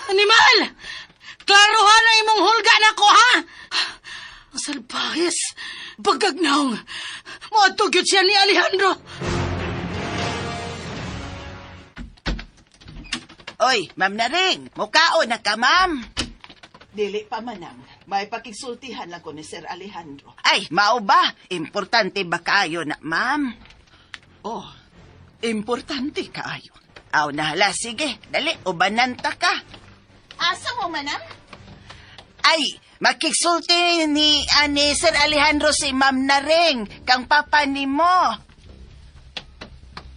Animal! Klaruhan na imong hulga na ko, ha? Ang salbahis. Bagagnaong. Maatugyot siya ni Alejandro. Oy, Ma'am Naring, mukao na ka, Ma'am. Dili pa manang. May pakigsultihan lang ko ni Sir Alejandro. Ay, mao ba? Importante ba kaayo na, Ma'am? Oh, importante kaayo. Aw, nahala, sige. Dali, ubananta ka. Asa mo, manang? Ay, makigsulti ni Sir Alejandro si Ma'am Naring, kang papa ni mo.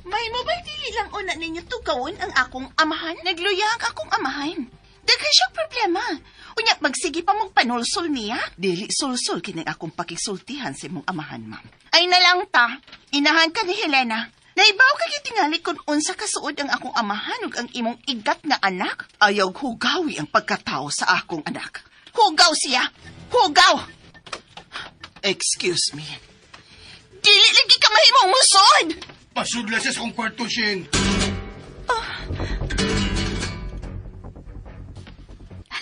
May mabay dili lang una ninyo tugawon ang akong amahan. Nagluyang akong amahan. Daghan siyang problema. Unya, magsige pa mong panulsol niya. Dili sulsol kining akong pakigsultihan sa imong amahan, ma'am. Ay na lang ta. Inahan ka ni Helena. Naibaw ka gitingali kung unsa kasuod ang akong amahan ug ang imong igat nga anak. Ayaw hugawi ang pagkatao sa akong anak. Hugaw siya! Hugaw! Excuse me. Dili lagi ka mahimong musod! Pasudla siya sa kong kwarto, Shane.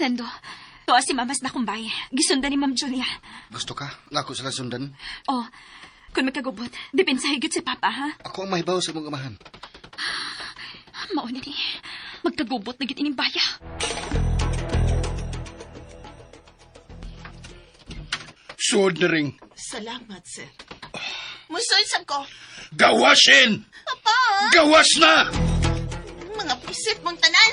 Nando, tuwa si Mamas na kumbay. Gisundan ni Ma'am Julia. Gusto ka? Nga ako sila sundan. Oh, kung magkagubot, depensa higit si Papa, ha? Ako ang mahibaw sa mong amahan. Mauna ni, magkagubot na ining baya. Suod na ring. Salamat, sir. Musod sa ko. Gawas, Shane! Papa! Gawas na! Mga pisit mong tanan!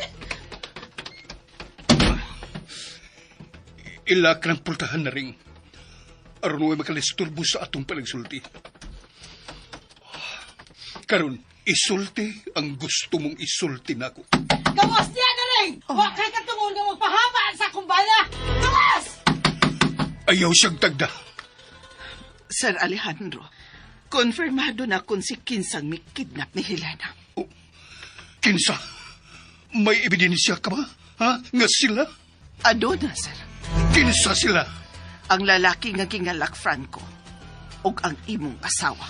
Ilak ng pultahan na ring. Aron huwag makalisturbo sa atong palagsulti. Karon, isulti ang gusto mong isulti nako. Gawas niya na rin! Wa kay katungod nga magpahaba sa kumbaya! Gawas! Ayaw siyang tagda. Sir Alejandro, konfirmado na kung si Kinsang may kidnap ni Helena. Kinsa, may ebidensya ka ba? Ha? Nga sila? Ano na, sir? Kinsa sila? Ang lalaki nga gingalak Franco ug ang imong asawa.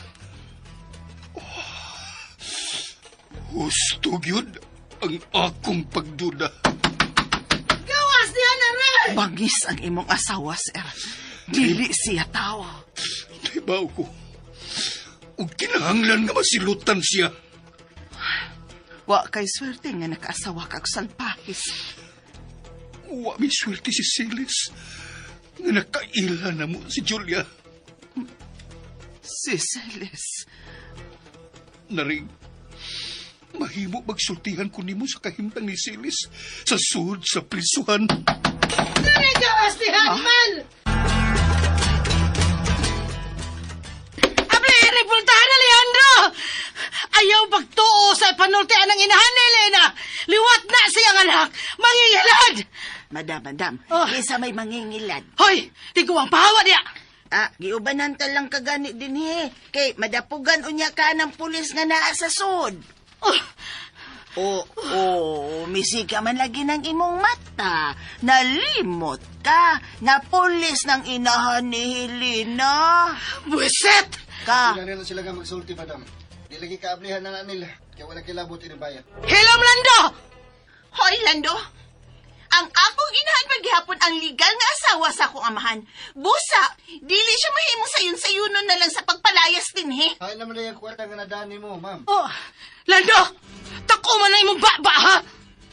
Husto yun ang akong pagduda. Gawas diyan na rin! Bangis ang imong asawa, sir. Dili siya tao. Naibaw ko. Ug kinahanglan nga masilutan siya. Wa kay swerte nga nakaasawa kag salpahis. Wa may swerte si Silis. Nga nakaila na mo si Julia. Si Celes. Naring, mahimo magsultihan ko nimo sa kahimtang ni Silis sa sud sa prisuhan. Naring gawas diyan man! Abli, repultahan na, Leandro! Ayaw pagtuo sa panultian ng inahan ni Elena. Liwat na siyang anak. Mangingilad! Madam, Oh. isa may mangingilad. Hoy, di ko ang pahawa niya. Giubanan ta lang kagani din kay madapugan unya ka ng pulis nga naa sa sud. Misika man lagi ng imong mata. Nalimot ka na pulis ng inahan ni Helena. Buwisit! Ka, Nila sila nga magsulti, madam. Di lagi kaablihan na nila. Kaya wala kilabot inibaya. Hilam, Lando! hoy Lando, ang akong inahan paghihapon ang legal nga asawa sa akong amahan. Busa, dili siya mahimong sayon-sayunon na lang sa pagpalayas din Ay naman na yung kwarta nga nadani mo, ma'am. Oh, Lando! Tako man na imong baba, ha?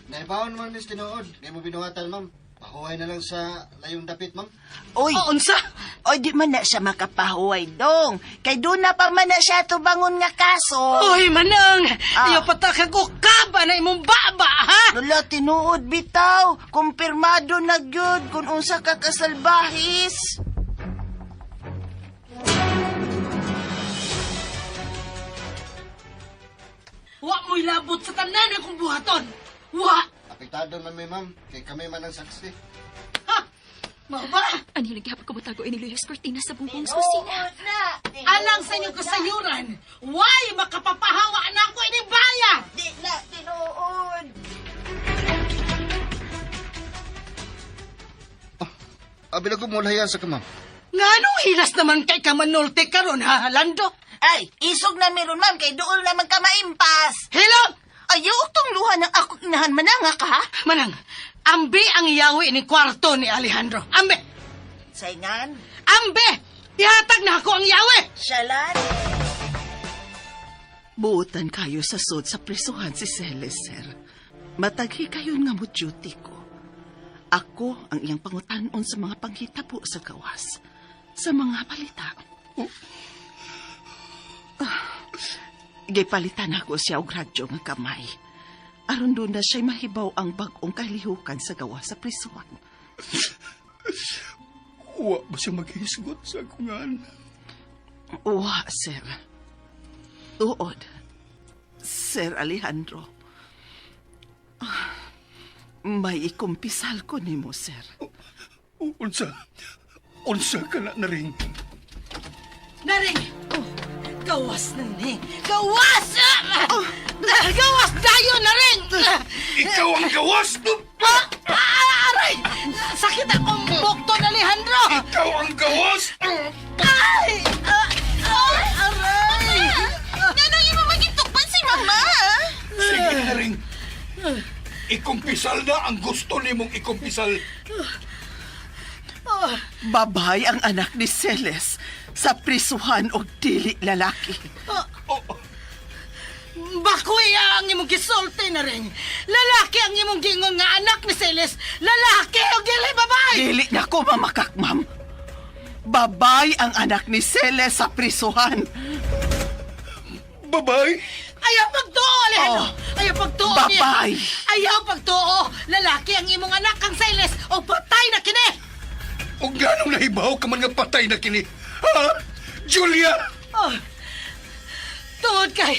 Naibawon naman nis tinuod. Ngayon mo binuhatan, ma'am. Pahuhay na lang sa layong dapit, ma'am. Oy, Unsa? oy di man na siya makapahuway dong. Kay doon na pa man na siya tubangon nga kaso. Oy, manang! Iyo patakag ko kaba na imong baba, ha? Lula, tinuod bitaw. Kumpirmado na gyud kung unsa ka kasalbahis. Wa mo'y labot sa tanan akong buhaton. Wa! Apektado man may, ma'am. Kay kami man ang saksi. Ha? Mao ba? Ani lagi hapon kabutago ini Luyos Cortina sa bubong sa kusina. Alang sa inyong kasayuran, why makapapahawa na ako ini baya? Di na tinuod. Abila ko mo layan sa kamam. Nganong hilas naman kay kamanulti karon, ha, Lando? Ay, isog na meron ma'am kay doon naman ka maimpas. Hello! Ayaw tong luha ng akong inahan mananga ka. Manang, ambi ang iyawi ni kwarto ni Alejandro. Ambi! Saingan, Ambi! Ihatag na ako ang iyawi! syalan. Buutan kayo sa sud sa prisuhan si Celes, sir. Mataghi kayo nga mo duty ko. Ako ang iyang pangutanon sa mga panghitabo sa gawas. Sa mga balita. Gipalitan ako siya og radyo nga kamay. Aron doon na siya'y mahibaw ang bagong kalihukan sa gawas sa prisuhan. Wa ba siya maghisgot sa akungan? Uwa, sir. Tuod. Sir Alejandro. May ikumpisal ko ni mo, sir. Unsa ka na ring. Naring! Gawas na ni! Gawas! Gawas tayo, Naring! Ikaw ang gawas! Aray! Sakit akong bukto na, Alejandro! Ikaw ang gawas! Ay! Aray! Nanong imo magitukpan si mama? Sige na ring. Ikumpisal na ang gusto nimong ikumpisal. Babay ang anak ni Celes sa prisuhan o dili lalaki. Bakoy ang imong gisulti na rin. Lalaki ang imong gingon nga anak ni Celes. Lalaki o dili babay! Dili na ko mamakak, ma'am. Babay ang anak ni Celes sa prisuhan. Babay! Ayaw pagtuo, Alejandro! Ayaw pagtuo niya! Babay! Ayaw pagtuo! Lalaki ang imong anak kang Celes o patay na kini! O ganong nahibaw ka man nga patay na kini. Ha? Julia! Tungod kay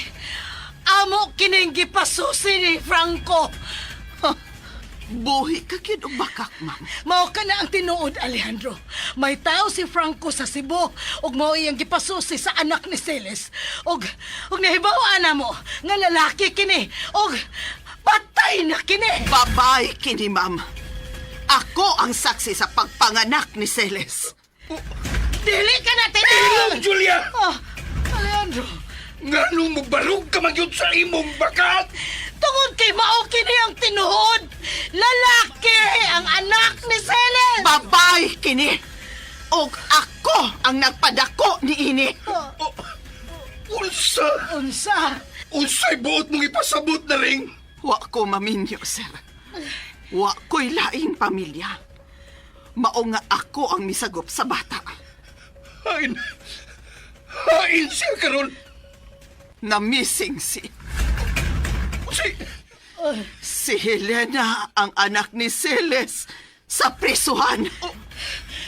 amo kining gipasusi ni Franco. Buhi ka gyud og bakak, ma'am. Mao ka na ang tinuod, Alejandro. May tao si Franco sa Cebu ug mao iyang gipasusi sa anak ni Celes. Ug nahibaw-an na mo nga lalaki kini ug patay na kini. Babay kini, ma'am. Ako ang saksi sa pagpanganak ni Celes. Dili ka na Ilong, tinuod. Julia! Oh, Alejandro, Nganong magbarog ka magyud sa imong bakat? tungod kay mao kini ang tinuod. Lalaki ang anak ni Celes. Babay kini. Og ako ang nagpadako ni ini. Unsa? Unsa? Unsay buot mong ipasabot na ring? Wa ko maminyo, sir. Wa ko'y laing pamilya. Mao nga ako ang misagop sa bata. Hain. Hain siya karon. Na missing si Si Helena, ang anak ni Celes, sa prisuhan.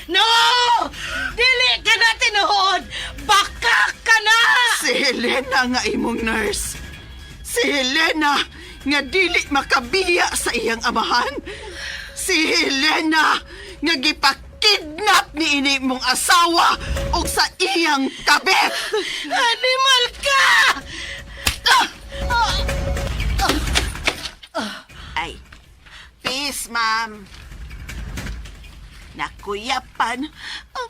No! Dili ka na tinuod. Baka ka na. Si Helena nga imong nurse. Si Helena nga dili makabiya sa iyang amahan. Si Helena nga gipakidnap ni ini mong asawa o sa iyang kabit. Animal ka! Ay, peace, ma'am. Nakuyapan. Oh,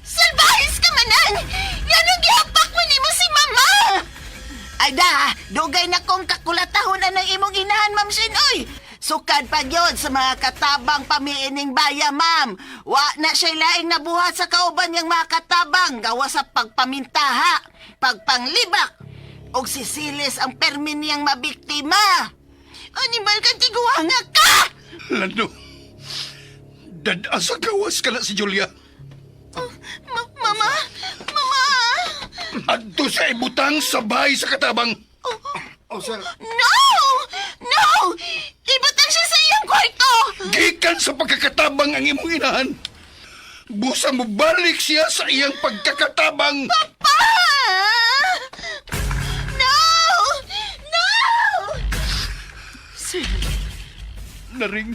salbahis ka manan! Yan ang gihapak mo ni mo si mama! Ay da, dugay na kong kakulatahon na ng imong inahan, ma'am Sinoy. Sukad pa gyud sa mga katabang pamiining baya, ma'am. Wa na siya laing nabuhat sa kauban niyang mga katabang gawa sa pagpamintaha, pagpanglibak, og si Siles ang permi niyang mabiktima. Animal ka, tiguanga ka! Lando. Dada sa gawas ka na si Julia. Mama? Mama? Adto sa ibutang sabay sa katabang. Oh, sir. No! No! Ibutang siya sa iyang kwarto! Gikan sa pagkakatabang ang imong inahan. Busa mo balik siya sa iyang pagkakatabang. Pa! No! No! Sir, Naring.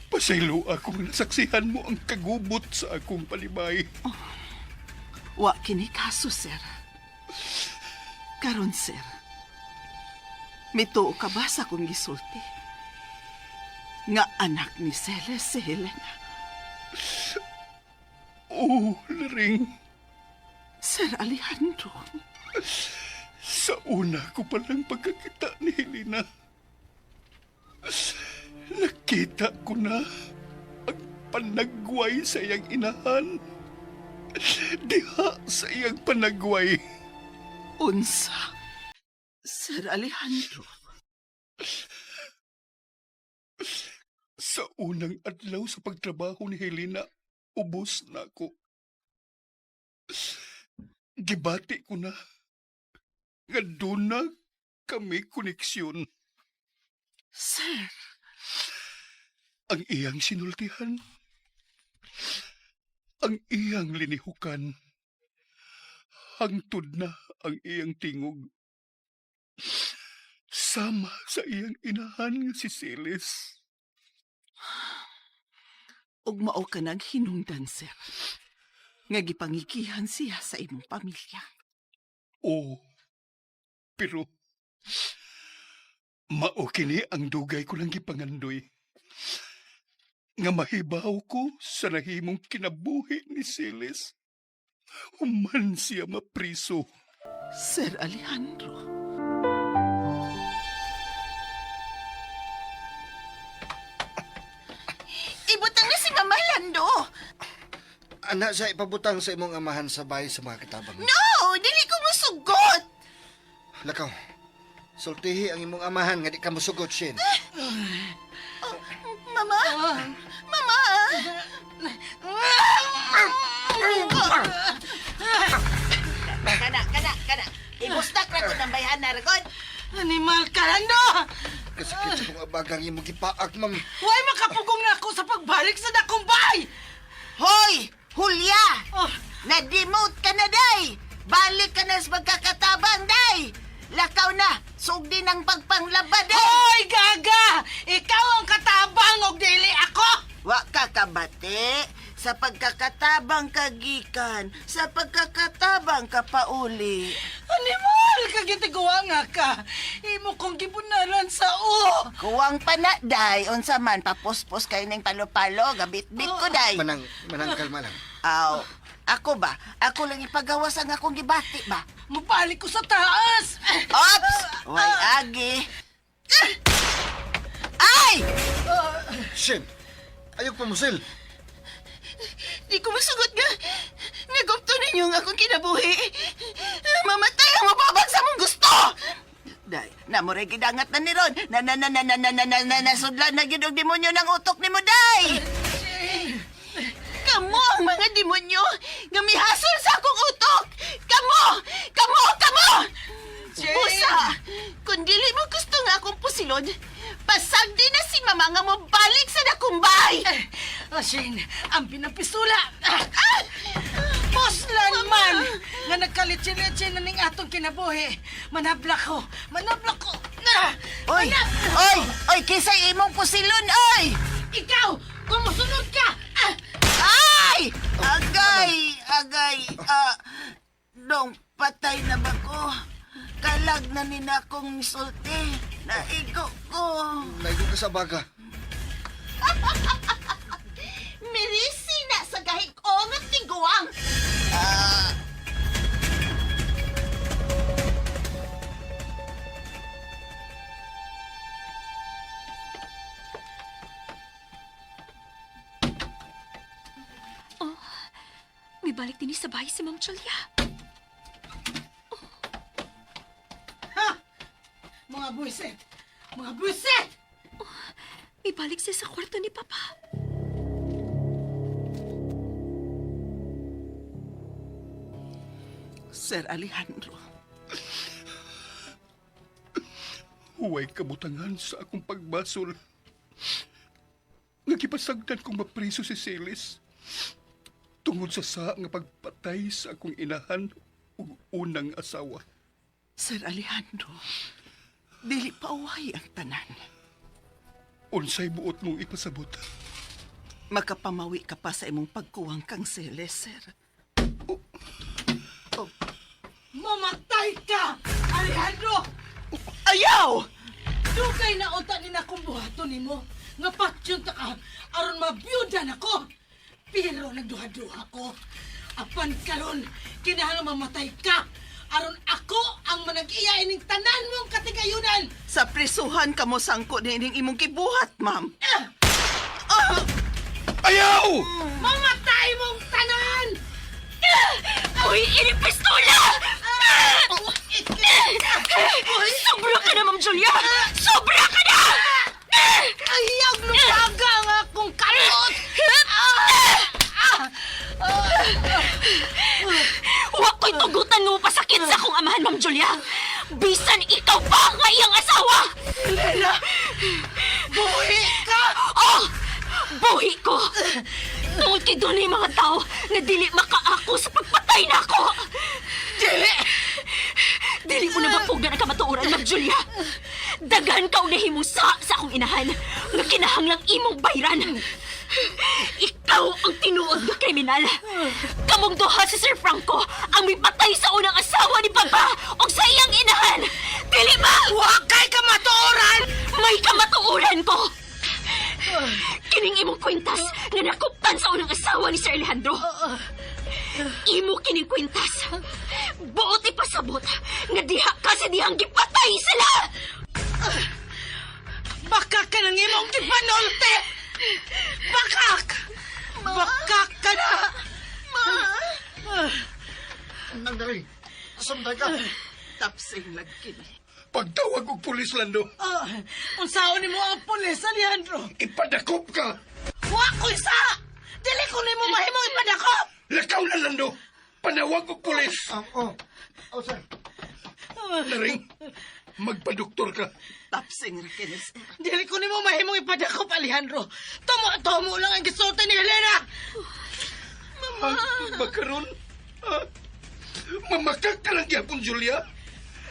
Pasaylo akong nasaksihan mo ang kagubot sa akong palibay. wa kini kaso, sir. Karon, sir. Mituo ka ba sa akong gisulti? Nga anak ni Celes si Helena. Oh, Naring. Sir Alejandro. Sa una ko palang pagkakita ni Helena, nakita ko na ang panagway sa iyang inahan. Diha sa iyang panagway. Unsa? Sir Alejandro. Sa unang adlaw sa pagtrabaho ni Helena, ubos na ako. Gibati ko na nga doon na kami koneksyon. Sir. Ang iyang sinultihan, ang iyang linihukan, hangtod na ang iyang tingog. Sama sa iyang inahan nga si Celes. Og mao ka nang hinungdan, sir. Nga gipangikihan siya sa imong pamilya. Oo, pero mao kini ang dugay ko lang gipangandoy. Nga mahibaw ko sa nahimong kinabuhi ni Celes. Human siya mapriso. Sir Alejandro. Ibutang na si Mama Lando. Anak siya ipabutang sa imong amahan sa bahay sa mga katabang. No! Dili ko musugot! Lakaw, sultihi ang imong amahan nga di ka musugot, Shin. Mama? Mama? Kana. Ibustak na ko ng bayhan na ragod. Animal ka, Lando! Kasakit sa kong abagang imong gipaak, ma'am. Huwag makapugong na ako sa pagbalik sa dakong bahay! Hoy! Hulya! Oh, Na-demote ka na, day! Balik ka na sa pagkakatabang, day! Lakaw na! Sugdi ng pagpanglabad eh! Hoy, gaga! Ikaw ang katabang og dili ako! Wa ka kabate, sa pagkakatabang kagikan, sa pagkakatabang kapauli. Animal, kagitiguwa nga ka. Imo kong gibunalan sa o. Kuwang panaday, unsa man, papuspos kayo ng palo-palo, gabit-bit ko day. Manang kalma lang. Aw, ako ba? Ako lang ipagawas ang akong gibati ba? Mabalik ko sa taas! Ops! Way agi. Ay! Shen, ayok pamusil. Di ko masugot nga. Nagupto ninyo ang akong kinabuhi. Mamatay ang mababag sa mong gusto! Day, namuray gidangat na ni Ron. Nasudlan na gid og demonyo ng utok ni mo, day! Kamo ang mga demonyo nga mihasol sa akong utok! Kamo! Busa! Kung dili mo gusto nga akong pusilod, pasagdi na si mama nga mo balik sa dakumbay! Shane, ang pinapisula! Poslan man! Nga nagkalitsi-litsi na ning atong kinabuhi. Manabla ko! Oy, kisay imong pusilon, oy! Ikaw! Kumusunod ka! Ay! Agay! Dong, patay na ba ko? Kalag na nina akong misulti. Naigo ko. Naigo ka sa baga. Mirisi na sa gahig ongat ni Guwang. May balik din sa bahay si Ma'am Julia. Ha! Mga buwisit! Mga buwisit! May balik siya sa kwarto ni Papa. Sir Alejandro, Huway kabutangan sa akong pagbasol. Nagipasagdan kong mapriso si Celis. Tungod sa nga pagpatay sa akong inahan ug unang asawa. Sir Alejandro, dili paaway ang tanan. Unsay buot mong ipasabot? Makapamawi ka pa sa imong pagkuwang kang Celes, sir. Mamatay ka, Alejandro! Ayaw! Dugay na uta ni na kong buhaton ni mo. Nga patsyon ta ka, aron mabiyudan ako. Pero nagduha-duha ko. Apan karon, kinahanglan mamatay ka. Aron ako ang manag-iya ining tanan mong katigayunan. Sa prisuhan ka mo sangko nining imong kibuhat, ma'am. Ayaw! Mamatay mong tanan! Uy, inipistola! Sobra ka na, Ma'am Julia! Sobra ka na! Ayag lugaga ang akong kalot! Huwag ko'y tugutan mo pasakit sa akong amahan, Ma'am Julia! Bisan ikaw pa nga iyang asawa! Elena! Buhi ka! Oh! Buhi ko! Tungod kay dunay mga tao na dili makaako sa pagpatay na ako! Dili! Dili ko na mapugdan ang kamatuoran, Ma'am Julia! Daghan ka og nahimong sa akong inahan nga kinahanglang imong bayran! Ikaw ang tinuod na kriminal! Kamong duha si Sir Franco ang may patay sa unang asawa ni Papa o sa iyang inahan! Dili ba? Huwag kay kamatuoran! May kamatuoran ko! Kining imong kwintas nga nakuptan sa unang asawa ni Sir Alejandro. Imo kining kwintas. Buot ipasabot nga diha kasi dihang gipatay sila. Bakak ka ng imong gipanolte! Bakak! Bakak ka na! Nandali, asamday ka. Tapsing lagkin. Pagtawag og pulis, Lando. Unsaon ni mo ang pulis, Alejandro? Ipadakop ka! Wa ko isa! Dili ko ni mo mahimong ipadakop! Lakaw na, Lando! Panawag og pulis! Sir. Naring, magpadoktor ka. Tapsing rakin, sir. Dili ko ni mo mahimong ipadakop, Alejandro. Tomo lang ang gisulti ni Helena! Makaroon? Mamakak ka lang gyapon, Julia?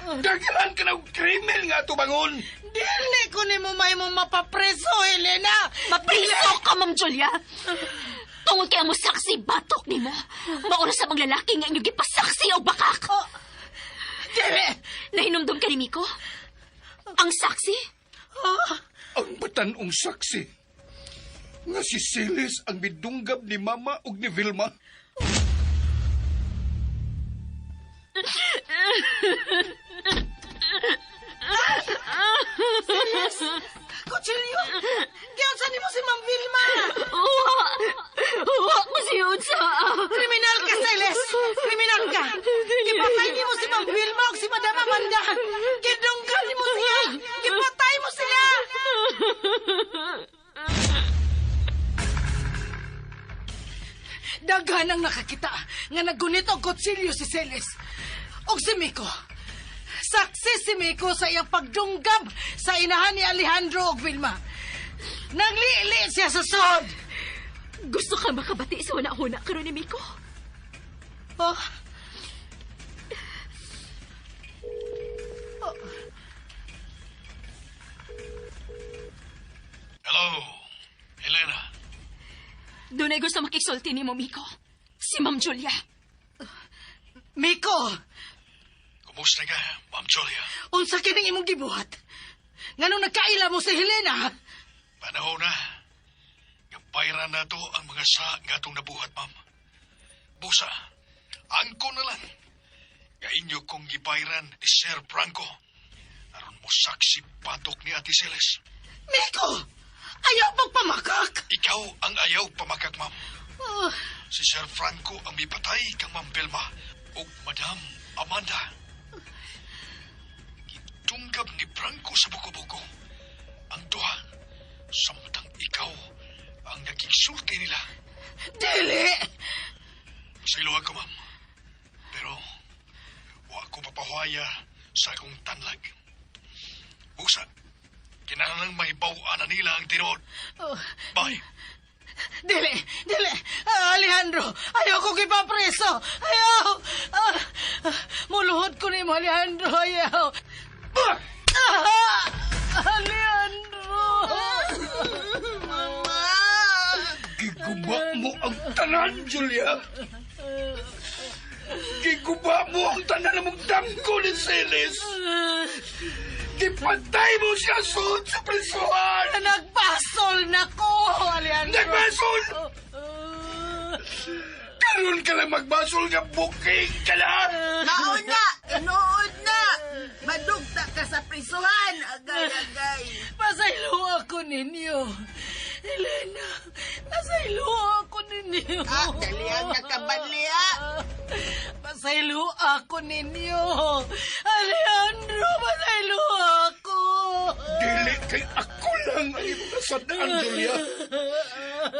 Daghan ka ng krimen nga ito, bangon! Dili ko ni mo may mo mapapreso, Helena! Mapriso ka, Ma'am Julia! Tungod kaya mo saksi batok ni mo. Maura sa mga lalaki nga inyong gipasaksi o bakak. Dili! Nahinumdum ka ni Miko? Ang saksi? Ang batanong saksi nga si Celes ang midunggab ni Mama ug ni Vilma. Kutsilyo! Giunsa ni mo si Ma'am Vilma! Uwa mo si Unsa. Kriminal ka, Celes! Kriminal ka! Gipatay ni mo si Ma'am Vilma o si Madam Amanda! Gidunggan ni mo siya! Gipatay mo sila! Daghan ang nakakita nga naggunit og kutsilyo si Celes og si Miko. Saksi si Miko sa iyang pagdunggab sa inahan ni Alejandro og Vilma. Nanglili siya sa sod. Gusto ka makabati sa wana-huna karon ni Miko? Oh. Hello, Helena. Doon ay gusto makiksulti ni mo, Miko. Si Ma'am Julia. Miko, Kumusta ka, Ma'am Julia? unsa kining imong gibuhat? Nganong nagkaila mo si Helena? Panahon na. Kapayran na to ang mga sa nga itong nabuhat, ma'am. Busa, angko na lang. Nga inyo kong gipayran ni Sir Franco. Aron mo saksi patok ni Ate Celes. Miko, ayaw magpamakak. Ikaw ang ayaw pamakak, ma'am. Oh, Si Sir Franco ang mipatay kang Ma'am Vilma o Madam Amanda. Gitunggab ni Franco sa buko-buko. Ang duha, samtang ikaw ang naging sulti nila. dili! Pasaylo ako, ma'am. Pero, wa ko papahuaya sa akong tanlag. Busa, kinahanglang mahibaw-an na nila ang tinuod. Oh, Bye. dili! Alejandro, ayaw ko kipapreso! Ayaw! Muluhod ko ni mo, Alejandro, ayaw! Alejandro! Giguba mo ang tanan, Julia. Giguba mo ang tanan namang damgo ni Celes. Gipatay mo siya sud sa prisuhan. Nagpasol na ko, Alejandro! Nagbasol! Karon ka lang magbasol nga booking ka na. Naon na! Nood na! Madugta ka sa prisuhan, agay-agay. Pasaylo ako ninyo. Helena, pasaylo ako ninyo. Dali ang nakabalya. Pasaylo ako ninyo. Alejandro, pasaylo ako. Dili kay ako lang ang iyong nasadaan, Julia.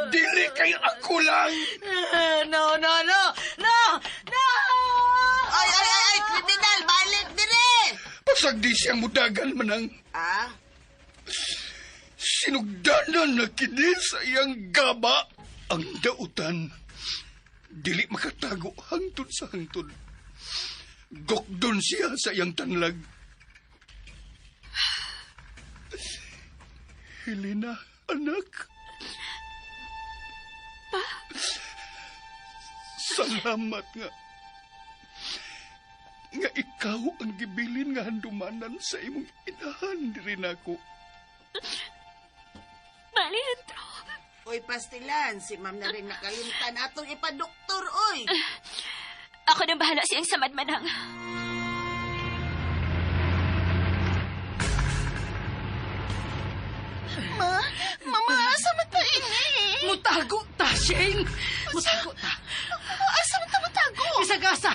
Dili kay ako lang. No! Ay, kriminal, balik dire! Pasag di siyang mudagan manang Ah? sinugdanan na kini sa iyang gaba. Ang dautan, dili makatago hangtod sa hangtod. Gokdon siya sa iyang tanlag. Helena, anak. Salamat nga. Nga ikaw ang gibilin nga handumanan sa imong inahan diri nako. Alejandro. Uy, pastilan, si ma'am na rin nakalimtan atong ipadoktor, oy. Ako nang bahala siyang samad manang. Mama, asa man ta ini? Mutago ta, Shane. Mutago ta. Asa man ta matago? Isagasa.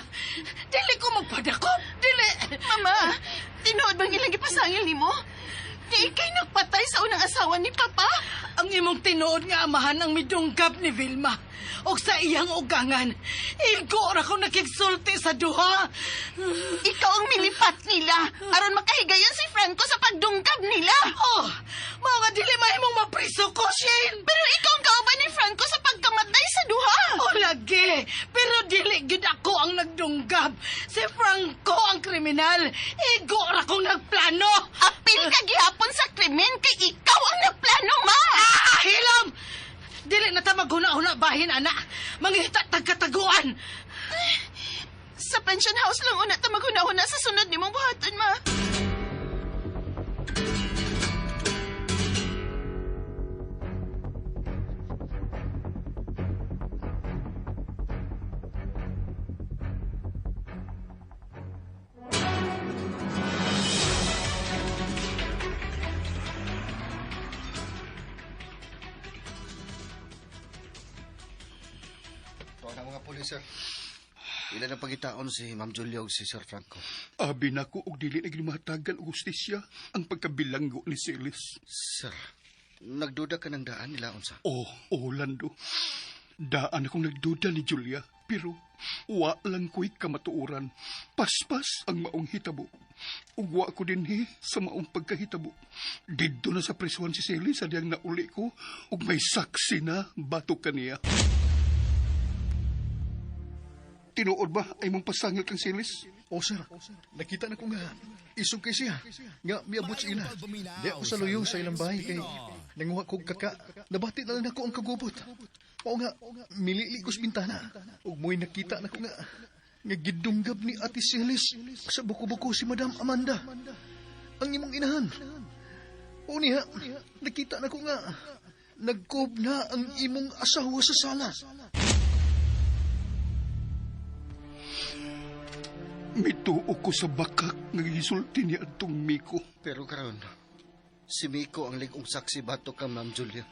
Dili ko magpadakop. Dili. Mama, tinuod bang ilang ipasangil ni mo? Di ikay nagpatay sa unang asawa ni Papa? Ang imong tinuod nga amahan ang midunggab ni Vilma. O sa iyang ugangan. Ilgo ra ko nakigsulti sa duha. Ikaw ang milipat nila. Aron makahigayon si Franco sa pagdungkab nila. Oh, mga dili mahimong mapriso ko, Shane. Pero ikaw ang kauban ni Franco sa pagkamatay sa duha. O lagi. Pero dili gid ako ang nagdunggab. Si Franco ang kriminal. kriminal. Igo ra kong nagplano. Apil ka gihapon sa krimen kay ikaw ang nagplano, ma! Hilom! Dili na ta maghuna-huna bahin, ana. Manghita tagkataguan. Sa pension house lang una ta maghuna-huna sa sunod nimong buhaton, ma. Ito na mga pulis, sir. Ilan ang pagitaon si Ma'am Julia ug si Sir Franco. Abi na ko og dili na ginmatagal og hustisya ang pagkabilanggo ni Celis. Sir, nagduda ka ng daan nila unsa? Lando. Daan akong nagduda ni Julia, pero wa lang ko'y kamatuoran. Paspas ang maong hitabo. Ug wa ko dinhi sa maong pagkahitabo. Didto na sa presuhan si Celis sa diyang nauli ko ug may saksi na batok kaniya. Tinuod ba ay mong pasangil kang Celis? O sir, nakita na ko nga. Isog kay siya. Nga, miabot sa ila. Di ako sa luyo sa ilang bahay kay nanguha kong kaka. Nabati na lang ako ang kagubot. O nga, mililigos bintana. Ug mo'y nakita na ko nga. Nga gidunggab ni Ate Celis sa buko-buko si Madam Amanda. Ang imong inahan. O niya, nakita na ko nga. Nagkob na ang imong asawa sa sala. Mituo ko sa bakak nga gisulti ni Antong Miko. Pero karon, si Miko ang ligong saksi batok ka, Ma'am Julia.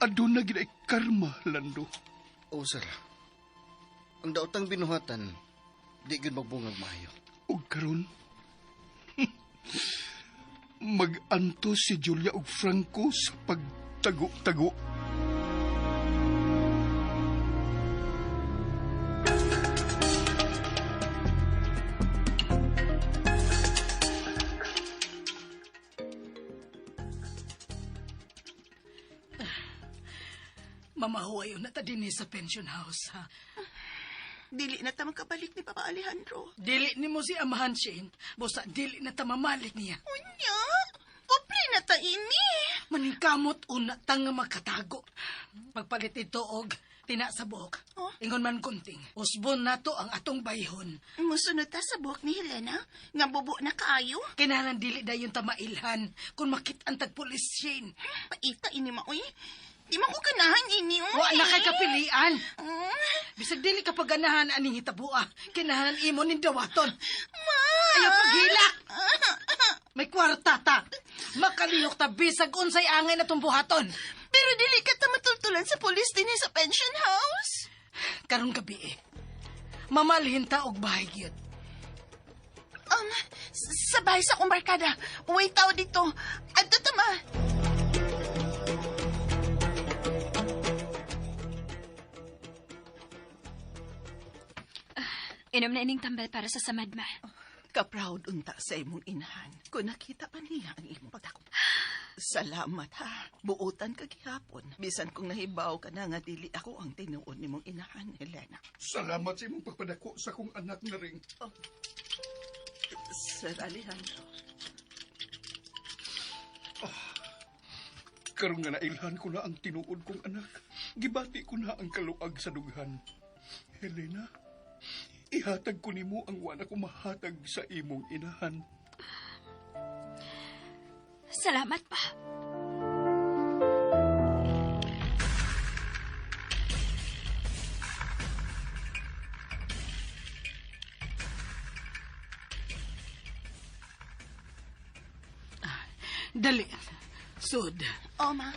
Aduna gid ay karma, Lando. O sir, ang daotang binuhatan, di gid magbungag maayo. Ug karon, mag-anto si Julia ug Franco sa pagtago-tago. Mamahuwayo na ta din sa pension house, ha? Dili na ta makabalik ni Papa Alejandro. Dili ni mo si Amahan Shane. Bosa, dili na ta mamalik niya. Unya, pobre na ta ini. Maningkamot una tang makatago. Pagpalit ito og tina sa buhok. Oh? Ingon man kunting. Usbon nato ang atong bayhon. Musunod ta sa buhok ni Helena, nga bubo na kaayo. Kinahalan dili dayon ta mailhan kung makit-an tag pulis Shane. Paita ini maoy. Di man ko ganahan ini, oy. Wa na kay kapilian. Mm. Bisag dili ka paganahan aning hitabua. Kinahalan imo ning dawaton. Ma! Ayaw paghila. May kwarta ta. Makalihok ta bisag unsay angay na buhaton. Pero dili ka ta matultulan sa pulis din sa pension house. Karong gabi mamalhin ta og bahay gyud. Sa bahay sa akong barkada. Uwi tao dito. Adto ta, ma. Inom na ining tambal para sa samad, ma. Ka-proud unta sa imong inahan. Kung nakita pa niya ang imong pagdako. Salamat, ha. Buutan ka gihapon. Bisan kung nahibaw ka na nga dili ako ang tinuod nimong inahan, Helena. Salamat sa imong pagpadako sa kong anak na ring. Sir Alejandro. Karon nga nailhan ko na ang tinuod kong anak. Gibati ko na ang kaluag sa dughan. Helena, ihatag ko nimo ang wala ko mahatag sa imong inahan. Salamat pa. Dali. Sud. O, ma.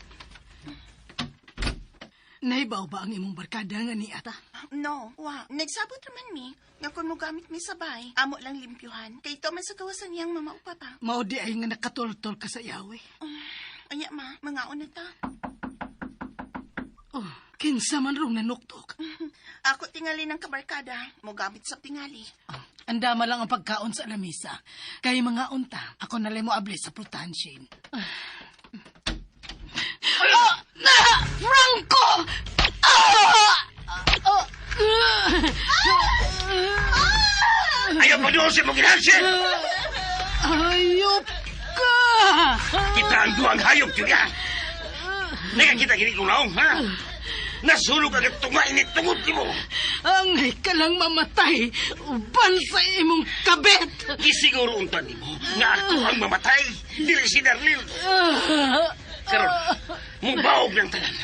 Nahibaw ba ang imong barkada nga ni ata? No, wa. Nagsabot naman mi. Nga kung mo gamit mi sa bahay, amo lang limpyuhan. Kay ito man sa gawasan niyang mama o papa. Mao di ay nga nakatultol ka sa yawe. Anya, ma. Mga una ta. Oh, kinsa man rong nanuktok. Ako tingali ng kabarkada. Mo gamit sa tingali. Andama lang ang pagkaon sa lamisa. Kay mga unta, ako nalay mo abli sa prutan, Shane. Franco! sa mong ginhansin! Hayop ka! Kita ang duwang hayop, Julia! Nakakita gini kong naong, ha? Nasunog agad tumainit tungod ni mo! Angay ka lang mamatay, uban sa imong kabet! Isiguro untan ni mo nga ako ang mamatay, dili si Darlene. Karon, mubawag ng tanan.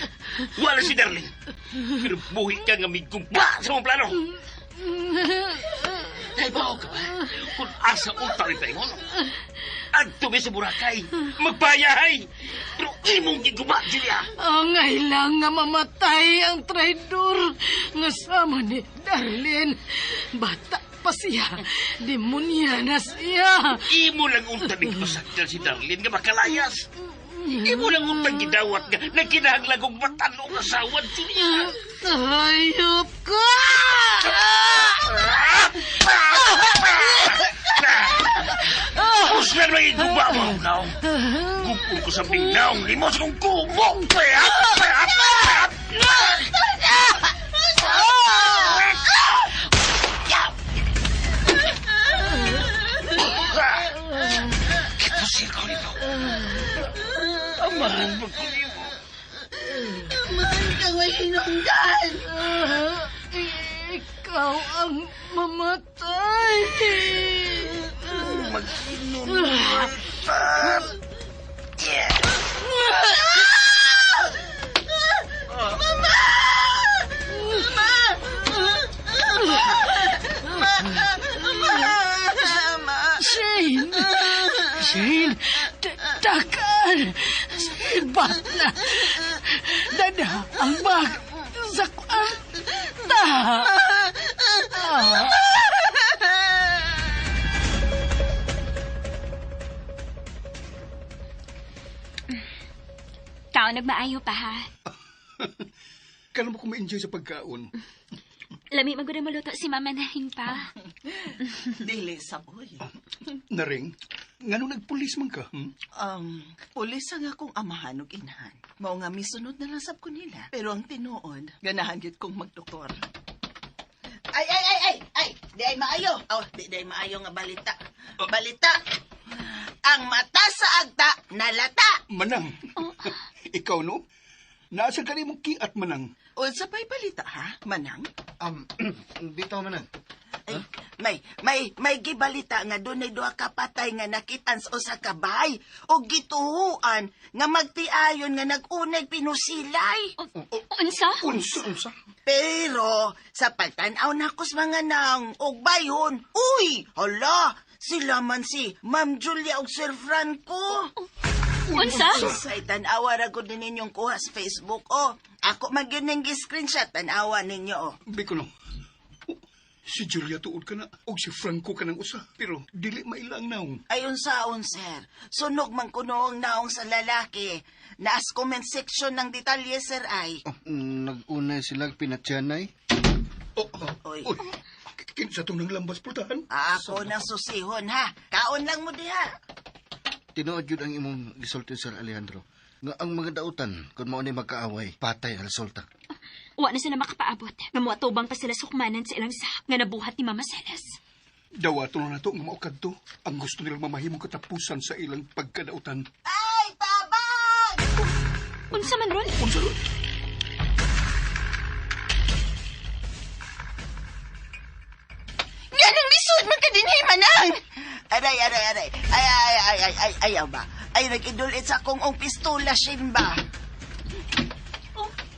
Wala si Darlene. Pero buhi ka nga may gumba sa mong plano. Naibaw ka ba? Kung asa unta rin tayo mo. At tumi sa Boracay, magpayahay. Pero imong giguba, Julia. Angay lang nga mamatay ang traidor nga sama ni Darlene. Bata pa siya, demonya na siya. Imo lang unta ng pasakal si Darlene nga makalayas. Imo lang unta gidawat nga nagkinahanglang kong matanong asawan, Julia. Hayop ka! Puslan mo iguba mo, naong. Gupong ko sa binaong limos kong kumong. Payap! Payap! Payap! Kapusir ko nito. Amahan mo ko nito. Amahan ka may hinungdan. Ikaw ang mamatay. Mag-inom. Shane! Shane! Takan! Sibat na! Dada ang bag sa kwarta! Kao, nagmaayo pa ha. Kailan mo ko ma-enjoy sa pagkaon? Lami magudang maluto si Mama Nahin pa. Dili sa boy. Naring, nga nung nagpulis man ka, Pulis ang akong amahan ug inahan. Mao nga misunod na lang sab ko nila. Pero ang tinuod, ganahan gyud kong magdoktor. Ay! Di ay maayo. Oh, di ay maayo nga balita. Balita! Ang mata sa agta, nalata! Manang. Ikaw, no? Nasa ka mong kiat, Manang. Unsa pa'y balita, ha? Manang? Bitaw man Ay, may gibalita nga dunay duha ka patay nga nakitan sa usa ka bahay o gituhuan nga magtiayon nga nag-unay pinusilay. Unsa? Unsa? Pero sa pagtanaw na kus mga nang og bayon, uy, hala, sila man si Ma'am Julia ug Sir Franco. Unsa? Sa tanawa ra gud ninyong kuha sa Facebook, oh. Ako magining gi-screenshot tanawa ninyo, oh. Bikulo. Si Julia tuod ka na, o si Franco ka ng usa, pero dili mailang naong. Ayon saon, sir. Sunog man kuno ang naong sa lalaki. Naas comment section ng detalye, sir, ay. Nag-unay sila pinatyanay. Oy. Kinsa itong nang lambas pultahan? Ako nang susihon, ha? Kaon lang mo diha. Tinuod yun ang imong gisulti, Sir Alejandro. Nga ang mga dautan, kung maunay magkaaway, patay ang resulta. Wa na sila makapaabot. Nga muatubang pa sila sukmanan sa ilang sa nga nabuhat ni Mama Celes. Dawato na nato nga maukad to. Ang gusto nilang mamahimong katapusan sa ilang pagkadautan. Ay, tabang! Unsa man ron? Unsa ron? Nga nang lisod man ka din, manang! Aray. Ayaw ba? Ay, nag-idulit sa akong ong pistola, Simba.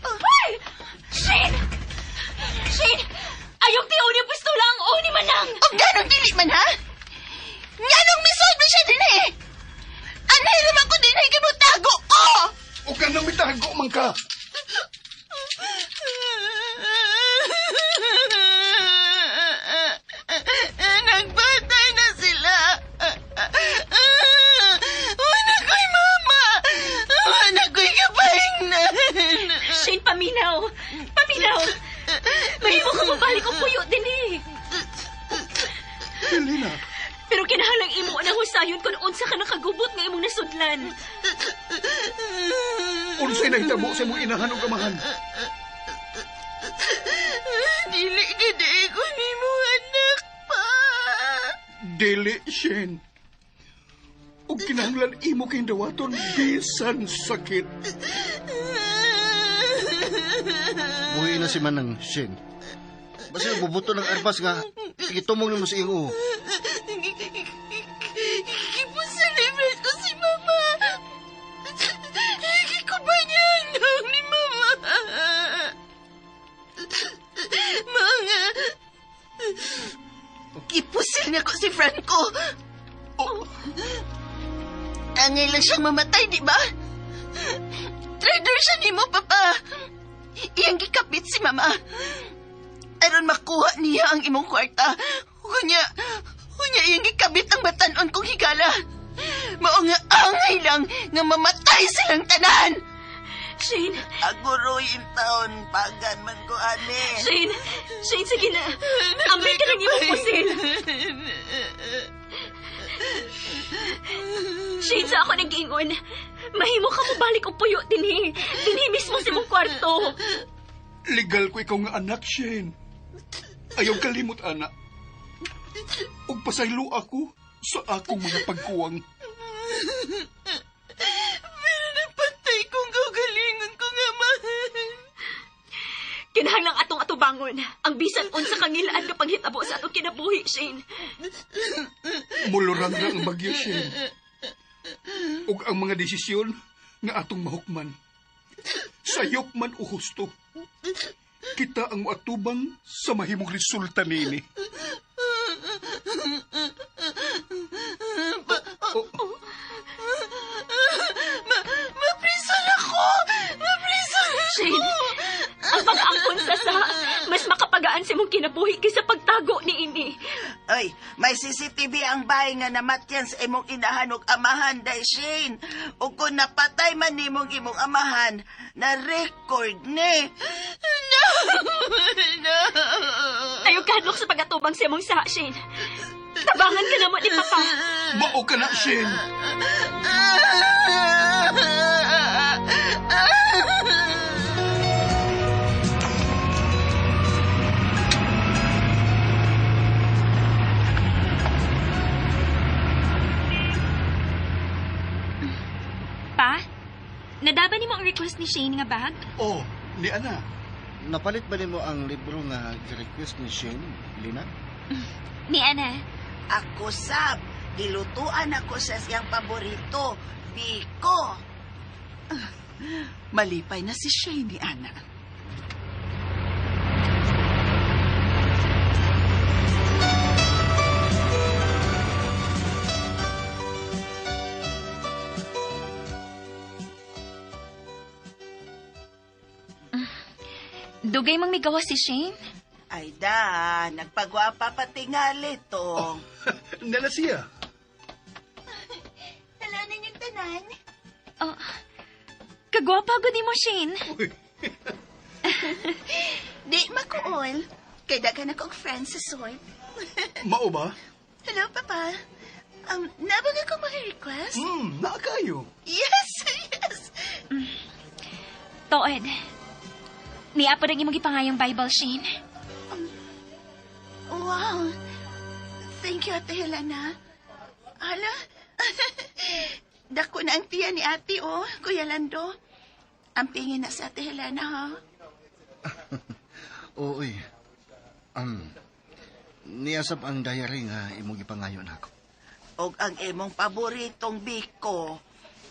Ay! Shane! Shane! Ayok ti ni pistola ang ni Manang! O ganong dili man, ha? Ganong misod mo siya din, eh! Anay naman ko din, ay kimutago ko! O ka nang mitago man ka! Nagbatay na sila! Wala ko'y mama! Wala ko'y kapahingnan! Shane, paminaw! Paminaw! Mahimo ka mabalik o puyo din eh! Helena! Pero kinahanglang imo na husayon kung unsa ka nakagubot nga imong nasudlan. Unsay nahitabo sa mong inahan o gamahan? Dili gede ko ni mo anak pa. dili, Shane. O kinahanglan imo kayong dawaton bisan sakit. Buhi na si Manang, Shane. Basta bubuto ng arbas nga, ikitumong mo sa iyo. Gipo-celebrate ko si Mama. Gikubanyan lang ni Mama. Mga... Ipusil niya ko si Franco. Angay lang siyang mamatay, di ba? Traitor siya ni mo, Papa. Iyang gikapit si Mama. Aron makuha niya ang imong kwarta. Kunya iyang gikabit ang batanon kong higala. Mao nga angay lang nga mamatay silang tanan. Shane, Aguroy taon, pagan man ko, ane. Shane, sige na. Ambay ka lang yung pusil. Shane, sa ako nag-ingon. Mahimo ka mo balik o puyo dinhi. Dinhi mismo sa mong kwarto. Legal ko ikaw nga anak, Shane. Ayaw kalimot, anak. Og pasaylo ako sa akong mga pagkuwang. Pero napatay kong gagalingon ko nga, mahal. Kinahanglang atong atubangon. Ang bisan unsa kangilaan nga panghitabo sa atong kinabuhi, Shane. Mulurang-rang ang bagyo, Shane. Og ang mga desisyon nga atong mahukman. Sayop man o husto. Kita ang atubang sa mahimong resulta nini. Maprisan ako! Maprisan ako! Shane, ang pag-ampon sa mas makapagaan si mong kinabuhi kaysa pagtago ni ini. Ay, may CCTV ang bahay nga namatyan sa imong inahan ug amahan, day Shane. Ug kung napatay man nimong imong amahan, na-record ni. No! Ayaw kadlok sa pag-atubang si mong sa, Shane. Tabangan ka naman ni Papa. Mao ka na, Shane. Pa, nadaba ni mo ang request ni Shane nga bag? Oh, ni Ana. Napalit ba nimo ang libro nga request ni Shane, Lina? Ni Ana. Ako sab, gilutuan ako sa siyang paborito, biko. Malipay na si Shane ni Ana. Dugay mang migawa si Shane? Ay da, nagpagwapa pati nga lito. Nala siya. Hello, ninyong tanan. Oh, kagwapa gud ni mo, Shane. Di makuol. Kaya dagan akong friends sa Sword. Mao ba? Hello, Papa. Nabang ako mag-request? Naa kayo. Yes! Toed. Ni apo nang imong gipangayong Bible, Shane. Wow. Thank you, Ate Helena. Hala? Dako na ang tiyan ni Ate, oh, Kuya Lando. Ang pingin na sa Ate Helena, ha? Ooy. Niyasab ang diary nga imong ipangayon ako. Og ang imong paboritong biko.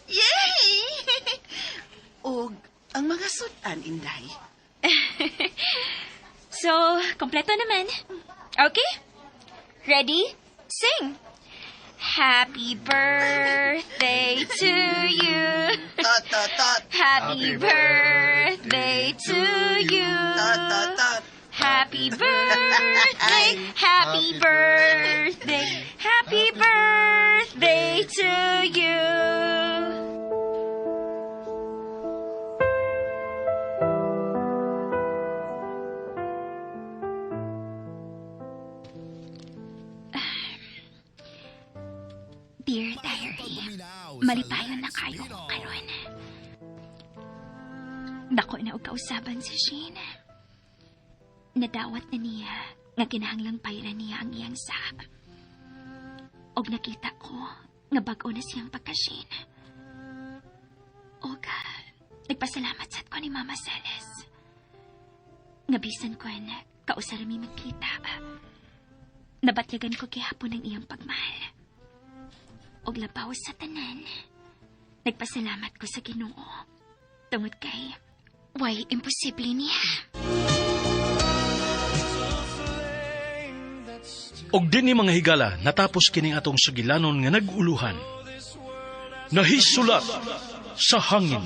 Yay! Og ang mga sudan, Inday. So, kompleto naman. Okay? Ready? Sing! Happy birthday to you. Tot, tot, tot. Happy birthday to you. Tot, tot, tot. Happy birthday, happy birthday, happy birthday to you. Dear Diary, malipayon na kayo karon. Dako na og kausaban si Shane. Nadawat na niya nga kinahanglang payra niya ang iyang sa. Og nakita ko nga bag-o na siyang pagka-Shane. Og nagpasalamat sad ko ni Mama Celes. Nga bisan ko na kausarami magkita. Nabatyagan ko kihapon ang iyang pagmahal. Og labaw sa tanan, nagpasalamat ko sa Ginoo. Tungod kay, why imposible niya. Og din ni mga higala natapos kining atong sugilanon nga naguluhan. Nahisulat sa hangin.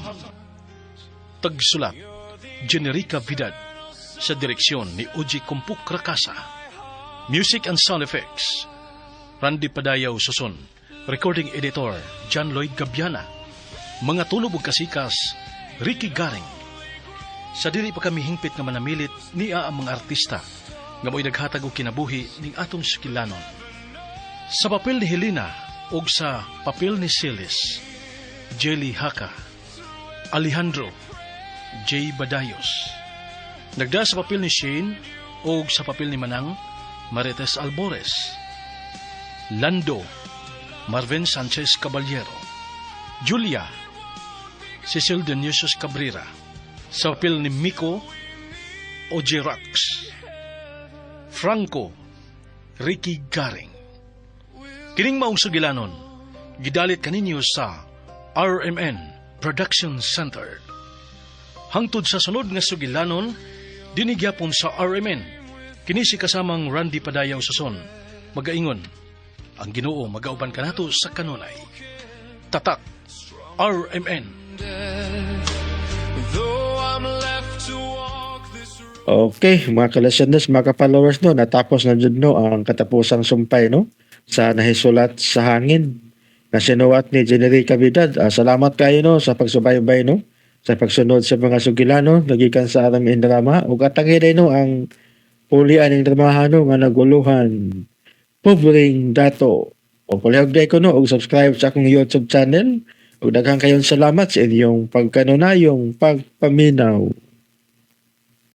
Tagsulat, Generica Vidal, sa direksyon ni Oji Kumpuk Rakasa. Music and sound effects, Randy Padayaw Suson. Recording editor, John Lloyd Gabiana. Mga tunog ug kasikas, Ricky Garing. Sa dili pa kami hingpit nga manamilit niya ang mga artista nga mo'y naghatag og kinabuhi ning atong sugilanon. Sa papel ni Helena ug sa papel ni Silis, Jelly Haka, Alejandro J. Badayos. Nagda sa papel ni Shane ug sa papel ni Manang, Marites Albores. Lando, Marvin Sanchez Caballero. Julia, Cecil Dionisio Cabrera. Sa papel ni Miko, Ojirax. Franco, Ricky Garing. Kining maong sugilanon, gidalit kaninyo sa RMN Production Center. Hangtod sa sunod nga sugilanon, dinigyapon sa RMN, kini si kasamang Randy Padayaw Suson, magaingon, ang Ginoo magauban kanato sa kanunay. Tatak, RMN. Okay, mga kalasyanders, mga ka-followers, no, natapos na dyan, no, ang katapusang sumpay, no, sa nahisulat sa hangin na sinuwat ni Generica Vidal. Salamat kayo, no, sa pagsubaybay, no, sa pagsunod sa mga sugilano, nagikan sa aming drama, o katangin no, ang pulian ng dramahano nga naguluhan. Pobring dato. O palihagday ko, no, o subscribe sa akong YouTube channel. O daghang kayong salamat sa inyong pagkanunayong pagpaminaw.